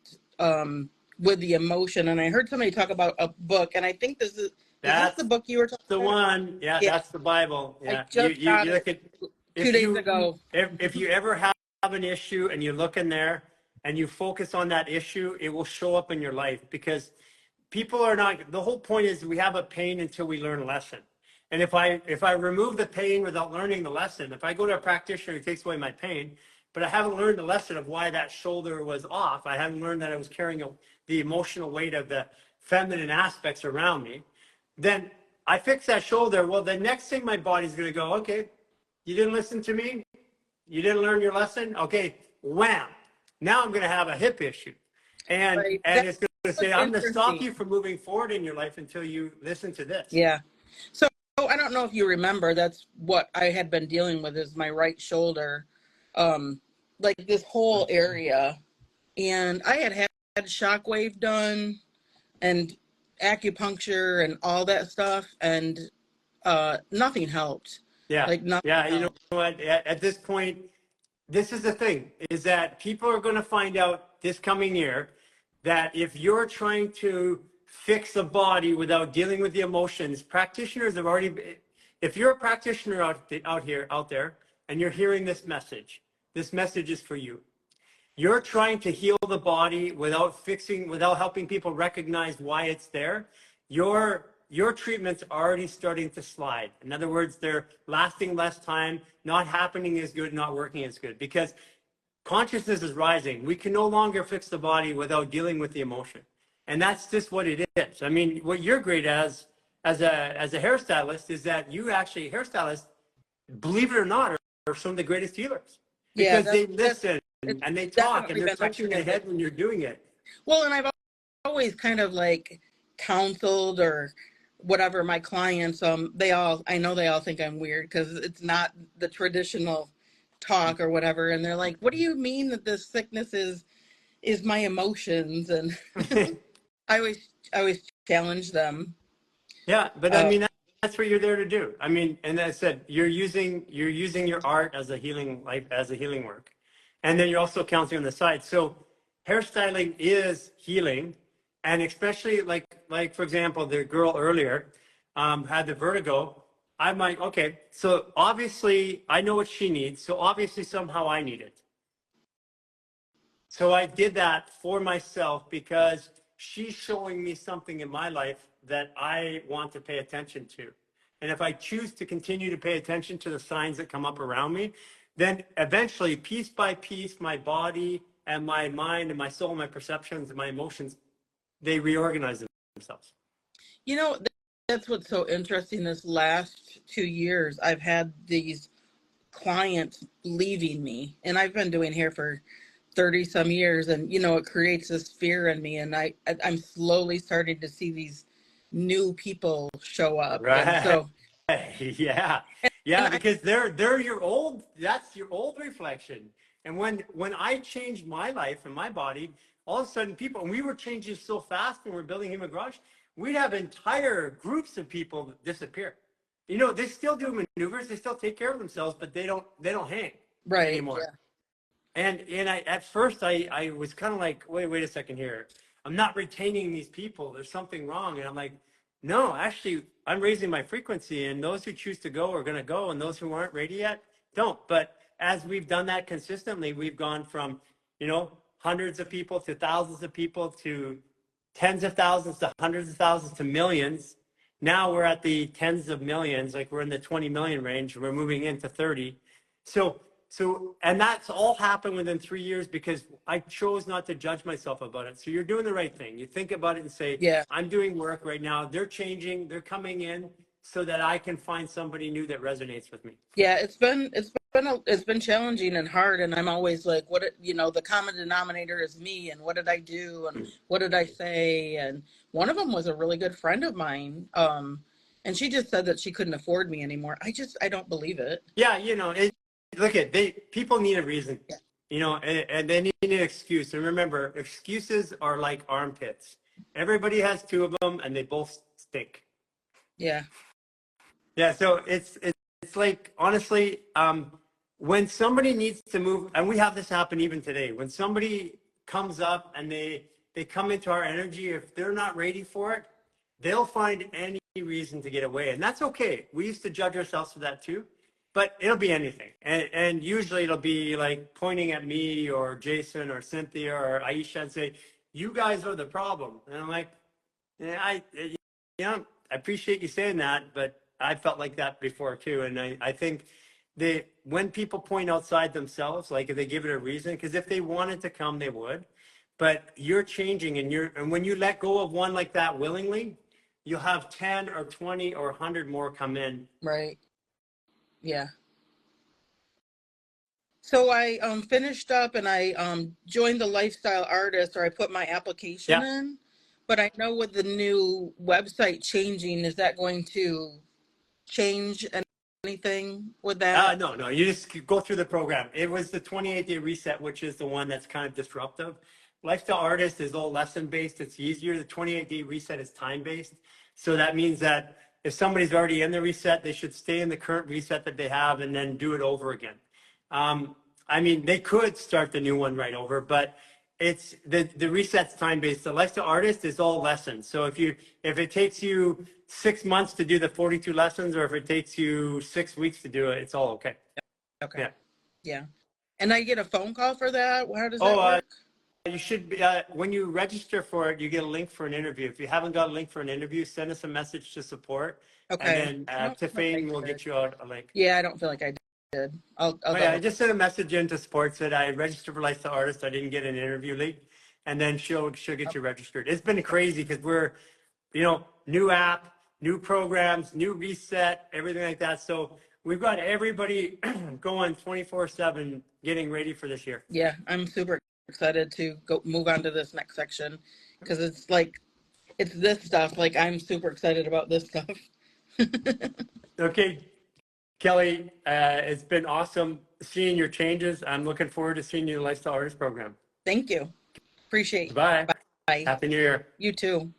with the emotion. And I heard somebody talk about a book, and I think this the book you were talking about? The one, yeah, that's the Bible. Yeah, I just got you look at 2 days ago. If you ever have an issue and you look in there and you focus on that issue, it will show up in your life because people are not. The whole point is we have a pain until we learn a lesson. And if I remove the pain without learning the lesson, if I go to a practitioner who takes away my pain, but I haven't learned the lesson of why that shoulder was off, I haven't learned that I was carrying the emotional weight of the feminine aspects around me, then I fix that shoulder. Well, the next thing my body's going to go, okay, you didn't listen to me. You didn't learn your lesson? Okay, wham. Now I'm going to have a hip issue. And Right. it's going to say, I'm going to stop you from moving forward in your life until you listen to this. Yeah. So I don't know if you remember, that's what I had been dealing with, is my right shoulder, like this whole area. And I had shockwave done and acupuncture and all that stuff, and nothing helped. Yeah. Like nothing Yeah. You know helped. what? At this point, this is the thing, is that people are going to find out this coming year that if you're trying to fix a body without dealing with the emotions, practitioners have already, if you're a practitioner out there, and you're hearing this message is for you. You're trying to heal the body without helping people recognize why it's there. Your treatment's already starting to slide. In other words, they're lasting less time, not happening as good, not working as good, because consciousness is rising. We can no longer fix the body without dealing with the emotion. And that's just what it is. I mean, what you're great as a hairstylist is that you actually, hairstylists, believe it or not, are some of the greatest healers, because they listen and they talk and they're touching their head when you're doing it. Well, and I've always kind of like counseled or whatever my clients, I know they all think I'm weird because it's not the traditional talk or whatever. And they're like, what do you mean that this sickness is my emotions? And I always challenge them. Yeah, but I mean, that's what you're there to do. I mean, and as I said, you're using your art as a healing work. And then you're also counseling on the side. So hairstyling is healing. And especially like for example, the girl earlier had the vertigo. I'm like, okay, so obviously I know what she needs. So obviously somehow I need it. So I did that for myself because she's showing me something in my life that I want to pay attention to. And if I choose to continue to pay attention to the signs that come up around me, then eventually, piece by piece, my body and my mind and my soul, my perceptions and my emotions, they reorganize themselves. You know, that's what's so interesting. This last 2 years, I've had these clients leaving me, and I've been doing hair for 30 some years, and it creates this fear in me, and I'm slowly starting to see these new people show up. Right. And so yeah, because they're your old, that's your old reflection. And when I changed my life and my body, all of a sudden people, and we were changing so fast when we were building Hema Garage, we'd have entire groups of people disappear. They still do maneuvers, they still take care of themselves, but they don't hang anymore. Yeah. And I, at first I was kind of like, wait a second here. I'm not retaining these people. There's something wrong. And I'm like, no, actually, I'm raising my frequency, and those who choose to go are going to go, and those who aren't ready yet don't. But as we've done that consistently, we've gone from, hundreds of people to thousands of people to tens of thousands to hundreds of thousands to millions. Now we're at the tens of millions, like we're in the 20 million range. We're moving into 30. So, and that's all happened within 3 years because I chose not to judge myself about it. So you're doing the right thing. You think about it and say, Yeah. I'm doing work right now. They're changing. They're coming in so that I can find somebody new that resonates with me. Yeah, it's been challenging and hard, and I'm always like, the common denominator is me, and what did I do, and what did I say? And one of them was a really good friend of mine, and she just said that she couldn't afford me anymore. I don't believe it. Yeah, people need a reason, and they need an excuse. And remember, excuses are like armpits. Everybody has two of them, and they both stink. Yeah. Yeah, so it's like, honestly, when somebody needs to move, and we have this happen even today, when somebody comes up and they come into our energy, if they're not ready for it, they'll find any reason to get away. And that's okay. We used to judge ourselves for that too, but it'll be anything. And usually it'll be like pointing at me or Jason or Cynthia or Aisha and say, you guys are the problem. And I'm like, I appreciate you saying that, but I felt like that before too. And I think when people point outside themselves, like if they give it a reason, because if they wanted to come, they would. But you're changing, and when you let go of one like that willingly, you'll have 10 or 20 or 100 more come in. Right. Yeah. So I finished up and I joined the Lifestyle Artist, or I put my application Yeah. in. But I know with the new website changing, is that going to change anything with that? No. You just go through the program. It was the 28-day reset, which is the one that's kind of disruptive. Lifestyle Artist is all lesson based. It's easier. The 28-day reset is time based. So that means that if somebody's already in the reset, they should stay in the current reset that they have and then do it over again. I mean, they could start the new one right over, but it's the reset's time based. The Lifestyle Artist is all lessons. So if it takes you 6 months to do the 42 lessons, or if it takes you 6 weeks to do it, it's all okay. Okay. Yeah. Yeah. And I get a phone call for that? How does that Oh, work? you should be, when you register for it, you get a link for an interview. If you haven't got a link for an interview, send us a message to support. Okay. And I then don't feel like I Tiffany will did. get you out a link. Yeah, I don't feel like I did. I'll Oh, yeah, I double. just sent a message into sports that I registered for Lifestyle Artist. I didn't get an interview link. And then she'll get you registered. It's been crazy because we're, new app, new programs, new reset, everything like that. So we've got everybody going 24/7 getting ready for this year. Yeah, I'm super excited to go move on to this next section because it's this stuff. Like, I'm super excited about this stuff. Okay, Kelly, it's been awesome seeing your changes. I'm looking forward to seeing you in the Lifestyle Artist program. Thank you. Appreciate. Bye. Bye. Happy New Year. You too.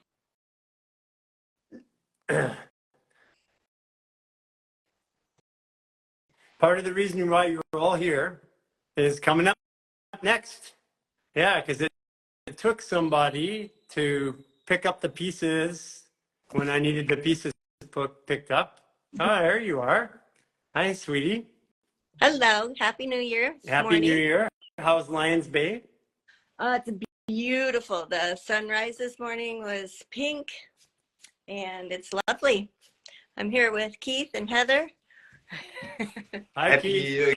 Part of the reason why you're all here is coming up next. Yeah, because it took somebody to pick up the pieces when I needed the pieces picked up. Oh, there you are. Hi, sweetie. Hello, Happy New Year. Happy New Year. How's Lions Bay? It's beautiful. The sunrise this morning was pink and it's lovely. I'm here with Keith and Heather. Hi, Keith.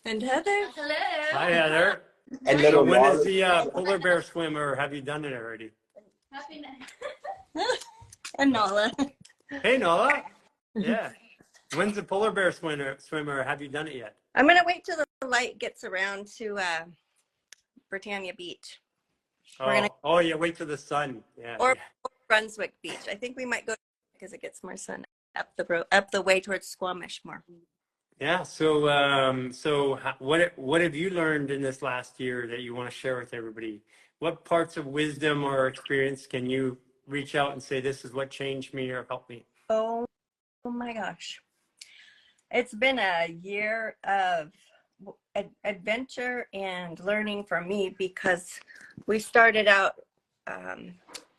And Heather. Hello. Hi, Heather. And So little when is Molly. the polar bear swim, or have you done it already? Happy night. And Nala. Hey, Noah. Yeah. When's the polar bear swimmer? Have you done it yet? I'm going to wait till the light gets around to Britannia Beach. Oh, yeah, wait till the sun. Yeah. Or Yeah. Brunswick Beach. I think we might go because it gets more sun up the way towards Squamish more. Yeah. So, what have you learned in this last year that you want to share with everybody? What parts of wisdom or experience can you reach out and say, this is what changed me or helped me? Oh my gosh. It's been a year of adventure and learning for me because we started out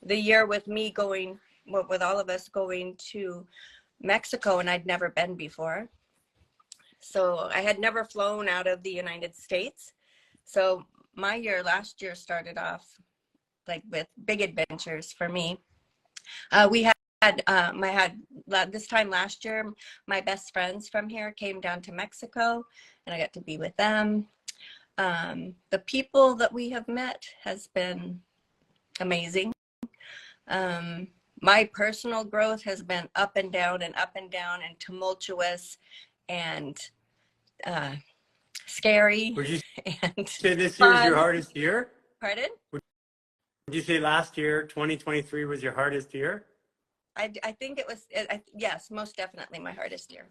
the year with me going, with all of us going to Mexico, and I'd never been before. So I had never flown out of the United States. So my year last year started off like with big adventures for me. We had this time last year, my best friends from here came down to Mexico and I got to be with them. The people that we have met has been amazing. My personal growth has been up and down and tumultuous and scary. Would you and say this year is your fun. hardest year? Pardon? Would you say last year, 2023, was your hardest year? I think it was, yes, most definitely my hardest year.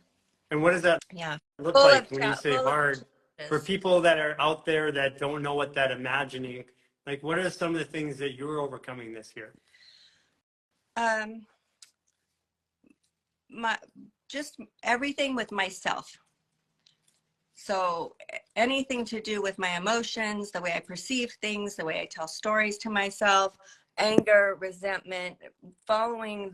And what does that Yeah. look Full like of when you say full of hard? For challenges. people that are out there that don't know what that imagining, like what are some of the things that you're overcoming this year? Just everything with myself. So anything to do with my emotions, the way I perceive things, the way I tell stories to myself, anger, resentment, following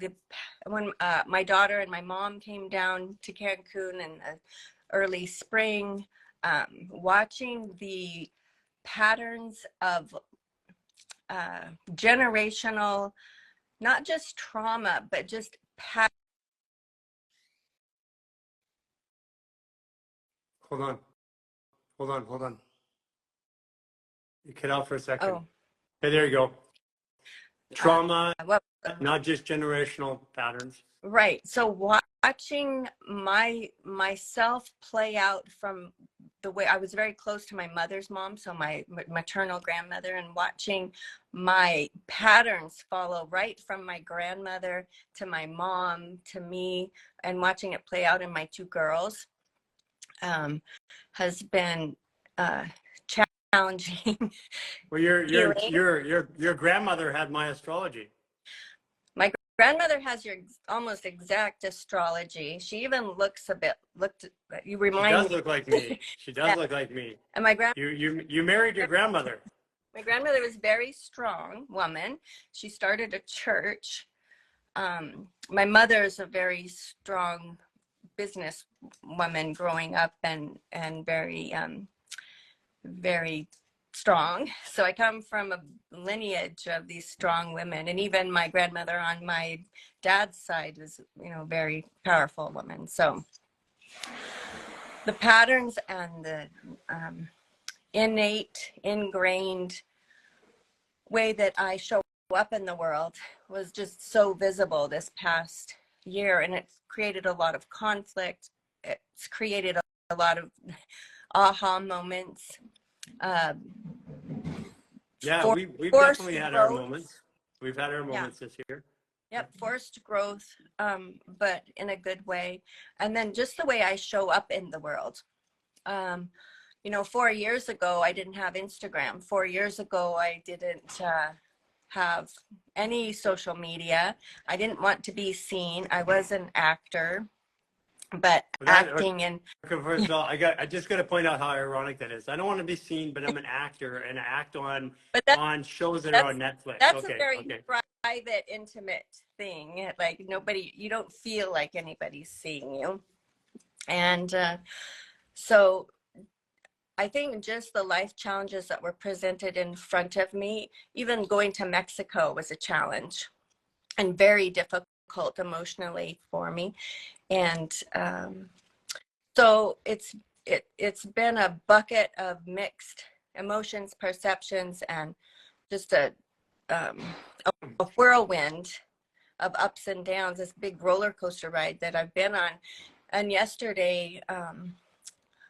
when my daughter and my mom came down to Cancun in the early spring, watching the patterns of generational, not just trauma, but just Hold on. You cut out for a second. Oh. Okay, there you go. Trauma, Well, not just generational patterns. right. So watching myself play out from the way I was very close to my mother's mom, so my maternal grandmother, and watching my patterns follow right from my grandmother to my mom to me, and watching it play out in my two girls has been challenging. Well, Healing. your grandmother had my astrology. My grandmother has your almost exact astrology. She even looks a bit, you She remind does me. look like me. She does Yeah. look like me. And my You married your grandmother. my grandmother was a very strong woman. She started a church. My mother is a very strong business woman growing up, and very very strong. So I come from a lineage of these strong women, and even my grandmother on my dad's side was, you know, very powerful woman. So the patterns and the innate, ingrained way that I show up in the world was just so visible this past year, and it's created a lot of conflict. It's created a lot of aha moments. Yeah, we've definitely had our growth. moments. We've had our moments this year. Yep, forced growth, but in a good way. And then just the way I show up in the world. You know, 4 years ago, I didn't have Instagram. 4 years ago, I didn't have any social media. I didn't want to be seen. I was an actor, but acting in... First of all, I just got to point out how ironic that is. I don't want to be seen, but I'm an actor and I act on shows that are on Netflix. That's a very private, intimate thing. Like nobody, you don't feel like anybody's seeing you. And so I think just the life challenges that were presented in front of me, even going to Mexico was a challenge and very difficult emotionally for me. And so it's been a bucket of mixed emotions, perceptions, and just a whirlwind of ups and downs, this big roller coaster ride that I've been on. And yesterday,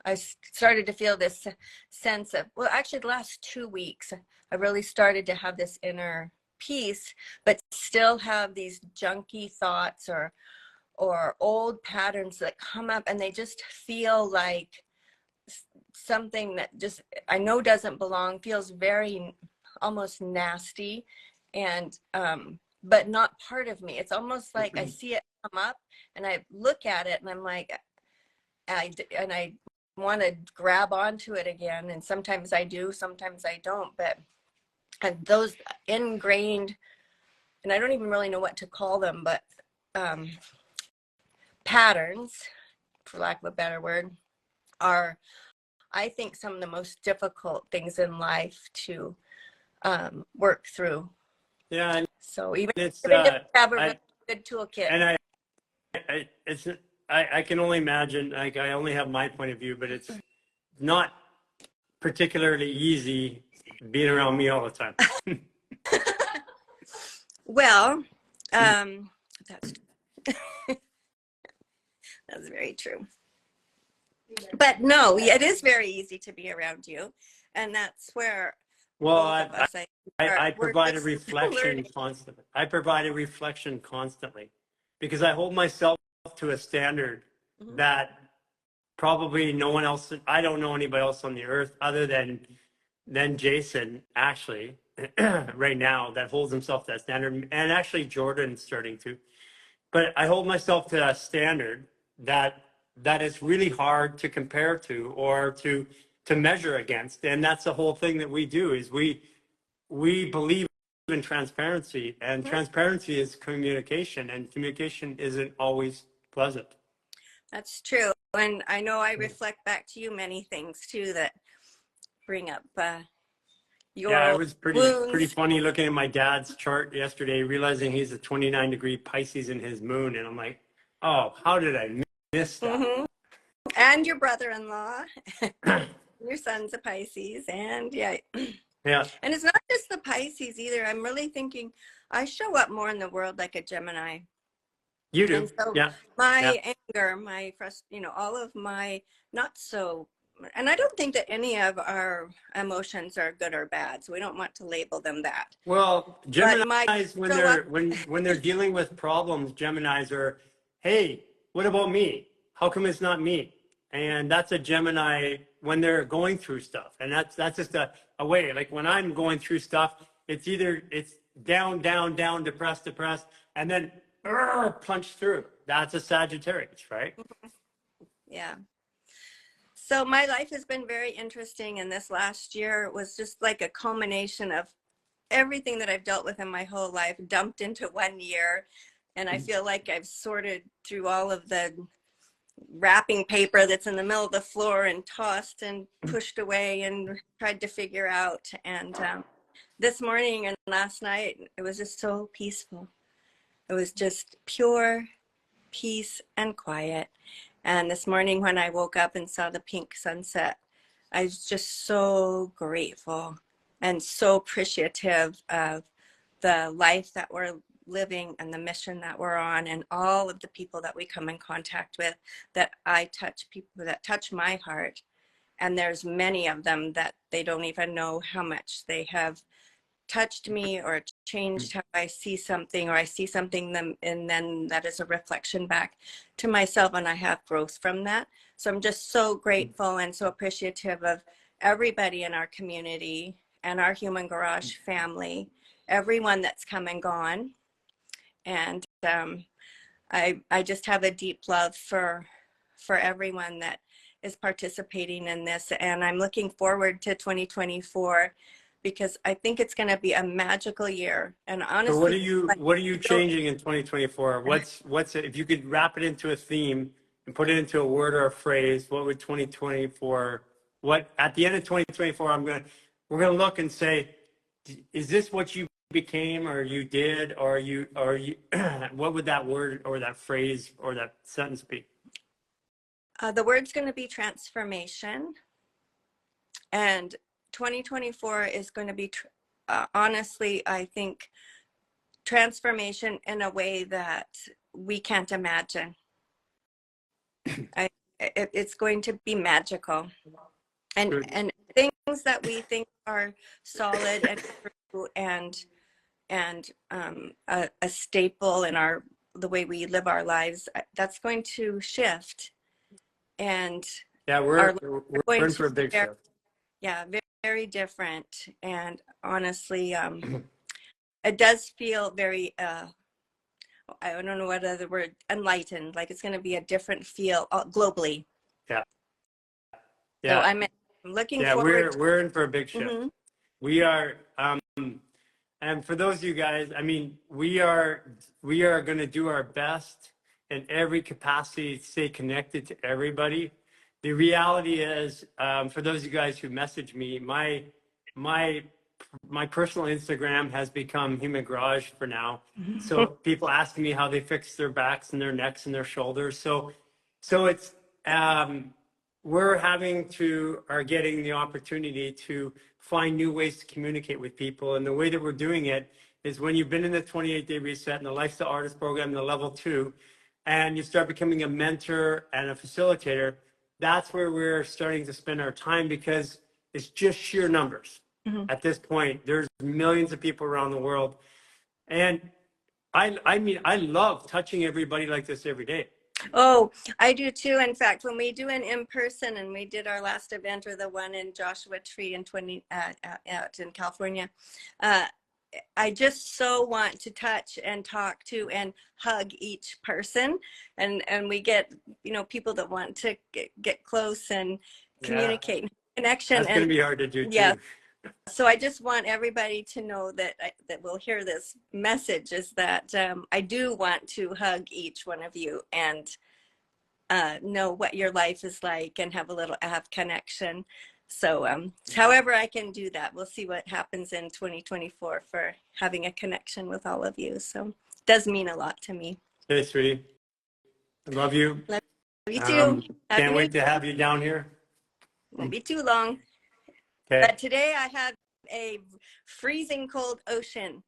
I started to feel this sense of, well, actually the last 2 weeks, I really started to have this inner peace, but still have these junky thoughts or old patterns that come up, and they just feel like something that just, I know doesn't belong, feels very almost nasty, and but not part of me. It's almost like I see it come up and I look at it and I'm like, I want to grab onto it again, and sometimes I do, sometimes I don't. But those ingrained, and I don't even really know what to call them, but patterns, for lack of a better word, are, I think, some of the most difficult things in life to work through. Yeah. So even if you have a really good toolkit. And I can only imagine, like, I only have my point of view, but it's not particularly easy being around me all the time. Well, that's that's very true. But no, it is very easy to be around you, and that's where. Well, I provide a reflection constantly. I provide a reflection constantly, because I hold myself to a standard that probably no one else, I don't know anybody else on the earth other than Jason, actually, right now, that holds himself to that standard. And actually Jordan's starting to. But I hold myself to a standard that is really hard to compare to or to measure against. And that's the whole thing that we do, is we believe in transparency, and transparency is communication, and communication isn't always pleasant. That's true. And I know I reflect back to you many things too that bring up your it was pretty wounds. funny looking at my dad's chart yesterday, realizing he's a 29-degree Pisces in his moon, and I'm like, oh, how did I miss that? And your brother-in-law, your son's a Pisces, and yeah. And it's not just the Pisces either. I'm really thinking I show up more in the world like a Gemini. You And do. so Yeah. Yeah. my anger, my all of my not so, and I don't think that any of our emotions are good or bad, so we don't want to label them that. Well, But my Geminis, when show up, they're dealing with problems, Geminis are, hey, what about me? How come it's not me? And that's a Gemini when they're going through stuff. And that's just a way. Like when I'm going through stuff, it's down, down, down, depressed, depressed, and then punch through. That's a Sagittarius, right? yeah. So my life has been very interesting, and this last year was just like a culmination of everything that I've dealt with in my whole life dumped into 1 year. And I feel like I've sorted through all of the wrapping paper that's in the middle of the floor and tossed and pushed away and tried to figure out. And this morning and last night, it was just so peaceful. It was just pure peace and quiet. And this morning when I woke up and saw the pink sunset, I was just so grateful and so appreciative of the life that we're living and the mission that we're on, and all of the people that we come in contact with, that I touch, people that touch my heart. And there's many of them that they don't even know how much they have touched me or changed how I see something, or I see something them, and then that is a reflection back to myself, and I have growth from that. So I'm just so grateful and so appreciative of everybody in our community and our Human Garage family, everyone that's come and gone. And I just have a deep love for everyone that is participating in this, and I'm looking forward to 2024 because I think it's going to be a magical year. And So honestly, what are you changing in 2024? What's it, if you could wrap it into a theme and put it into a word or a phrase, what would 2024, what at the end of 2024, we're going to look and say, is this what you became or you did or you what would that word or that phrase or that sentence be? the word's going to be transformation, and 2024 is going to be honestly, I think, transformation in a way that we can't imagine. It's going to be magical, and things that we think are solid and true and a staple in the way we live our lives, that's going to shift. And Yeah, we're in for a big shift. Yeah, very, very different. And honestly, it does feel very I don't know what other word, enlightened, like it's going to be a different feel globally. Yeah. So I'm looking forward to. We're in for a big shift. Mm-hmm. We are and for those of you guys, I mean, we are going to do our best in every capacity to stay connected to everybody. The reality is, for those of you guys who message me, my personal Instagram has become Human Garage for now. So people asking me how they fix their backs and their necks and their shoulders. So it's are getting the opportunity to find new ways to communicate with people. And the way that we're doing it is when you've been in the 28-day reset and the Lifestyle Artist Program, the level 2, and you start becoming a mentor and a facilitator, that's where we're starting to spend our time, because it's just sheer numbers. At this point, there's millions of people around the world. And I mean, I love touching everybody like this every day. Oh, I do too. In fact, when we do an in-person, and we did our last event, or the one in Joshua Tree out in California, I just so want to touch and talk to and hug each person, and we get people that want to get close and communicate, connection. That's going to be hard to do too. Yeah. So I just want everybody to know that will hear this message, is that I do want to hug each one of you and know what your life is like and have connection. So however I can do that, we'll see what happens in 2024 for having a connection with all of you. So it does mean a lot to me. Hey, sweetie. I love you. Love you too. Can't wait to have you down here. Won't be too long. Okay. But today I had a freezing cold ocean.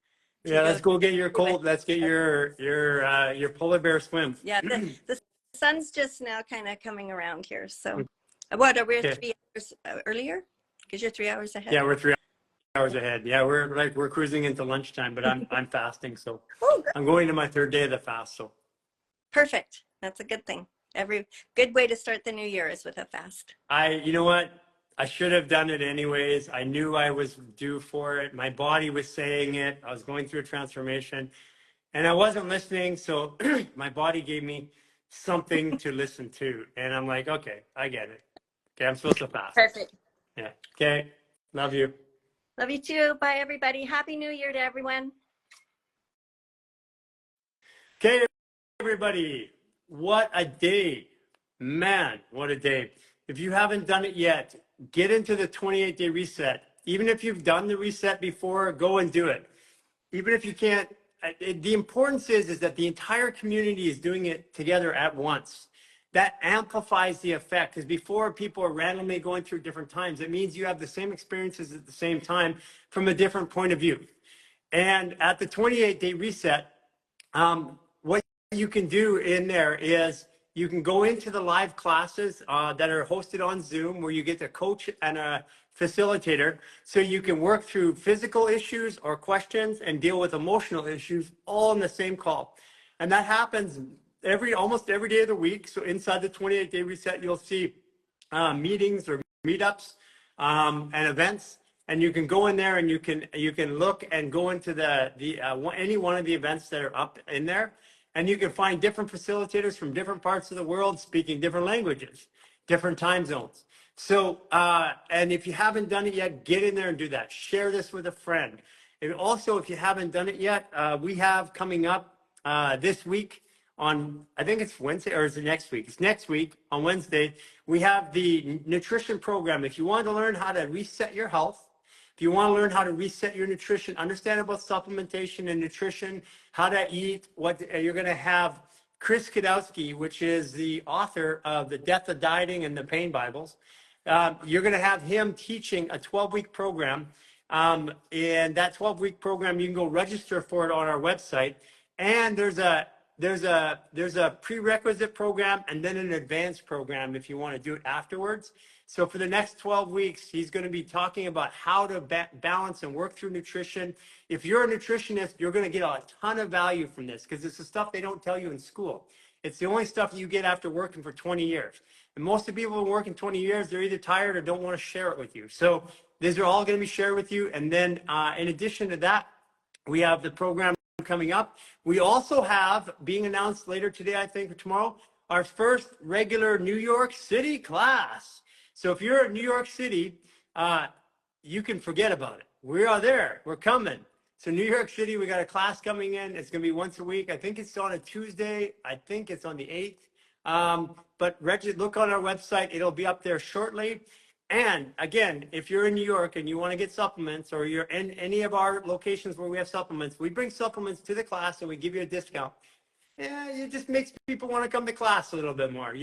Yeah, go let's go get your anyway. cold. Let's get your polar bear swim. Yeah, the sun's just now kind of coming around here. So what, are we Okay. 3 hours earlier? Because you're 3 hours ahead. Yeah, we're 3 hours ahead. Yeah, we're cruising into lunchtime, but I'm fasting, so Oh, good. I'm going to my 3rd day of the fast. So Perfect. That's a good thing. Every good way to start the new year is with a fast. you know what? I should have done it anyways. I knew I was due for it. My body was saying it. I was going through a transformation and I wasn't listening. So my body gave me something to listen to. And I'm like, okay, I get it. Okay, I'm supposed to fast. Perfect. Yeah. Okay. Love you. Love you too. Bye, everybody. Happy New Year to everyone. Okay, everybody. What a day. Man, what a day. If you haven't done it yet, get into the 28-day reset. Even if you've done the reset before, go and do it. Even if you can't, the importance is that the entire community is doing it together at once. That amplifies the effect, because before people are randomly going through different times, it means you have the same experiences at the same time from a different point of view. And at the 28-day reset, what you can do in there is you can go into the live classes that are hosted on Zoom, where you get a coach and a facilitator, so you can work through physical issues or questions and deal with emotional issues all in the same call. And that happens almost every day of the week. So inside the 28-day reset, you'll see meetings or meetups and events. And you can go in there and you can look and go into any one of the events that are up in there, and you can find different facilitators from different parts of the world speaking different languages, different time zones. So, and if you haven't done it yet, get in there and do that. Share this with a friend. And also, if you haven't done it yet, we have coming up this week on, I think it's Wednesday, or is it next week? It's next week on Wednesday. We have the nutrition program. If you want to learn how to reset your health, if you want to learn how to reset your nutrition, understand about supplementation and nutrition, how to eat, what you're going to have Chris Kadowski, which is the author of The Death of Dieting and the Pain Bibles. You're going to have him teaching a 12-week program. And that 12-week program, you can go register for it on our website. And there's a prerequisite program and then an advanced program if you want to do it afterwards. So for the next 12 weeks, he's going to be talking about how to balance and work through nutrition. If you're a nutritionist, you're going to get a ton of value from this, because it's the stuff they don't tell you in school. It's the only stuff you get after working for 20 years. And most of the people who work in 20 years, they're either tired or don't want to share it with you. So these are all going to be shared with you. And then in addition to that, we have the program coming up. We also have, being announced later today, I think, or tomorrow, our first regular New York City class. So if you're in New York City, you can forget about it. We are there. We're coming. So New York City, we got a class coming in. It's going to be once a week. I think it's on a Tuesday. I think it's on the 8th. But look on our website. It'll be up there shortly. And again, if you're in New York and you want to get supplements, or you're in any of our locations where we have supplements, we bring supplements to the class and we give you a discount. Yeah, it just makes people want to come to class a little bit more,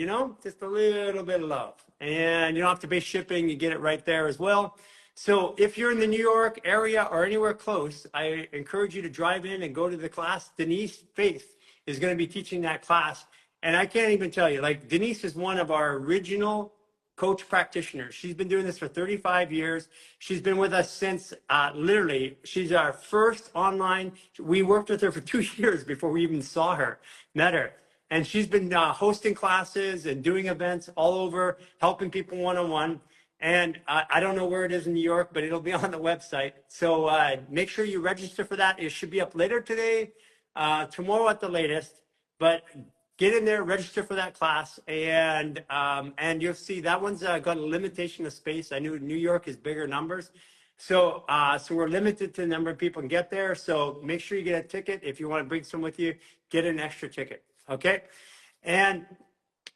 just a little bit of love. And you don't have to pay shipping. You get it right there as well. So if you're in the New York area or anywhere close, I encourage you to drive in and go to the class. Denise Faith is going to be teaching that class. And I can't even tell you, like, Denise is one of our original coach practitioners. She's been doing this for 35 years. She's been with us since literally, she's our first online. We worked with her for 2 years before we even saw her, met her. And she's been hosting classes and doing events all over, helping people one-on-one. And I don't know where it is in New York, but it'll be on the website. So make sure you register for that. It should be up later today, tomorrow at the latest. But get in there, register for that class, and you'll see that one's got a limitation of space. I knew New York is bigger numbers. So we're limited to the number of people can get there. So make sure you get a ticket. If you want to bring some with you, get an extra ticket. Okay. And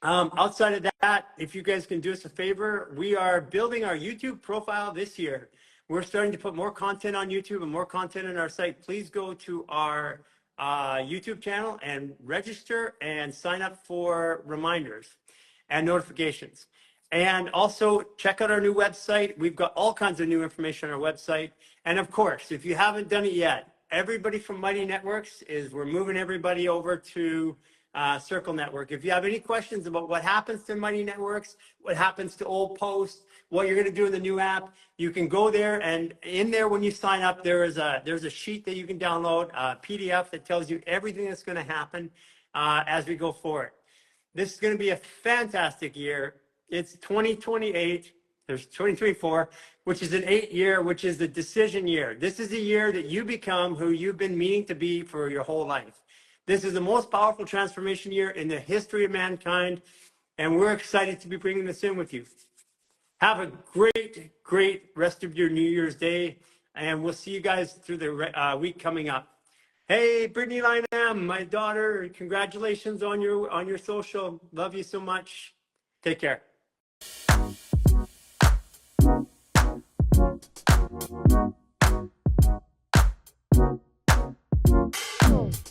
outside of that, if you guys can do us a favor, we are building our YouTube profile this year. We're starting to put more content on YouTube and more content on our site. Please go to our YouTube channel and register and sign up for reminders and notifications. And also check out our new website. We've got all kinds of new information on our website. And of course, if you haven't done it yet, everybody from Mighty Networks is we're moving everybody over to Circle Network. If you have any questions about what happens to Mighty Networks, what happens to old posts, what you're going to do in the new app, you can go there, and in there when you sign up, there's a sheet that you can download, a PDF that tells you everything that's going to happen as we go forward. This is going to be a fantastic year. It's 2028. There's 2024, which is an 8-year, which is the decision year. This is the year that you become who you've been meaning to be for your whole life. This is the most powerful transformation year in the history of mankind, and we're excited to be bringing this in with you. Have a great, great rest of your New Year's Day, and we'll see you guys through the week coming up. Hey, Brittany Lineham, my daughter, congratulations on your social. Love you so much. Take care.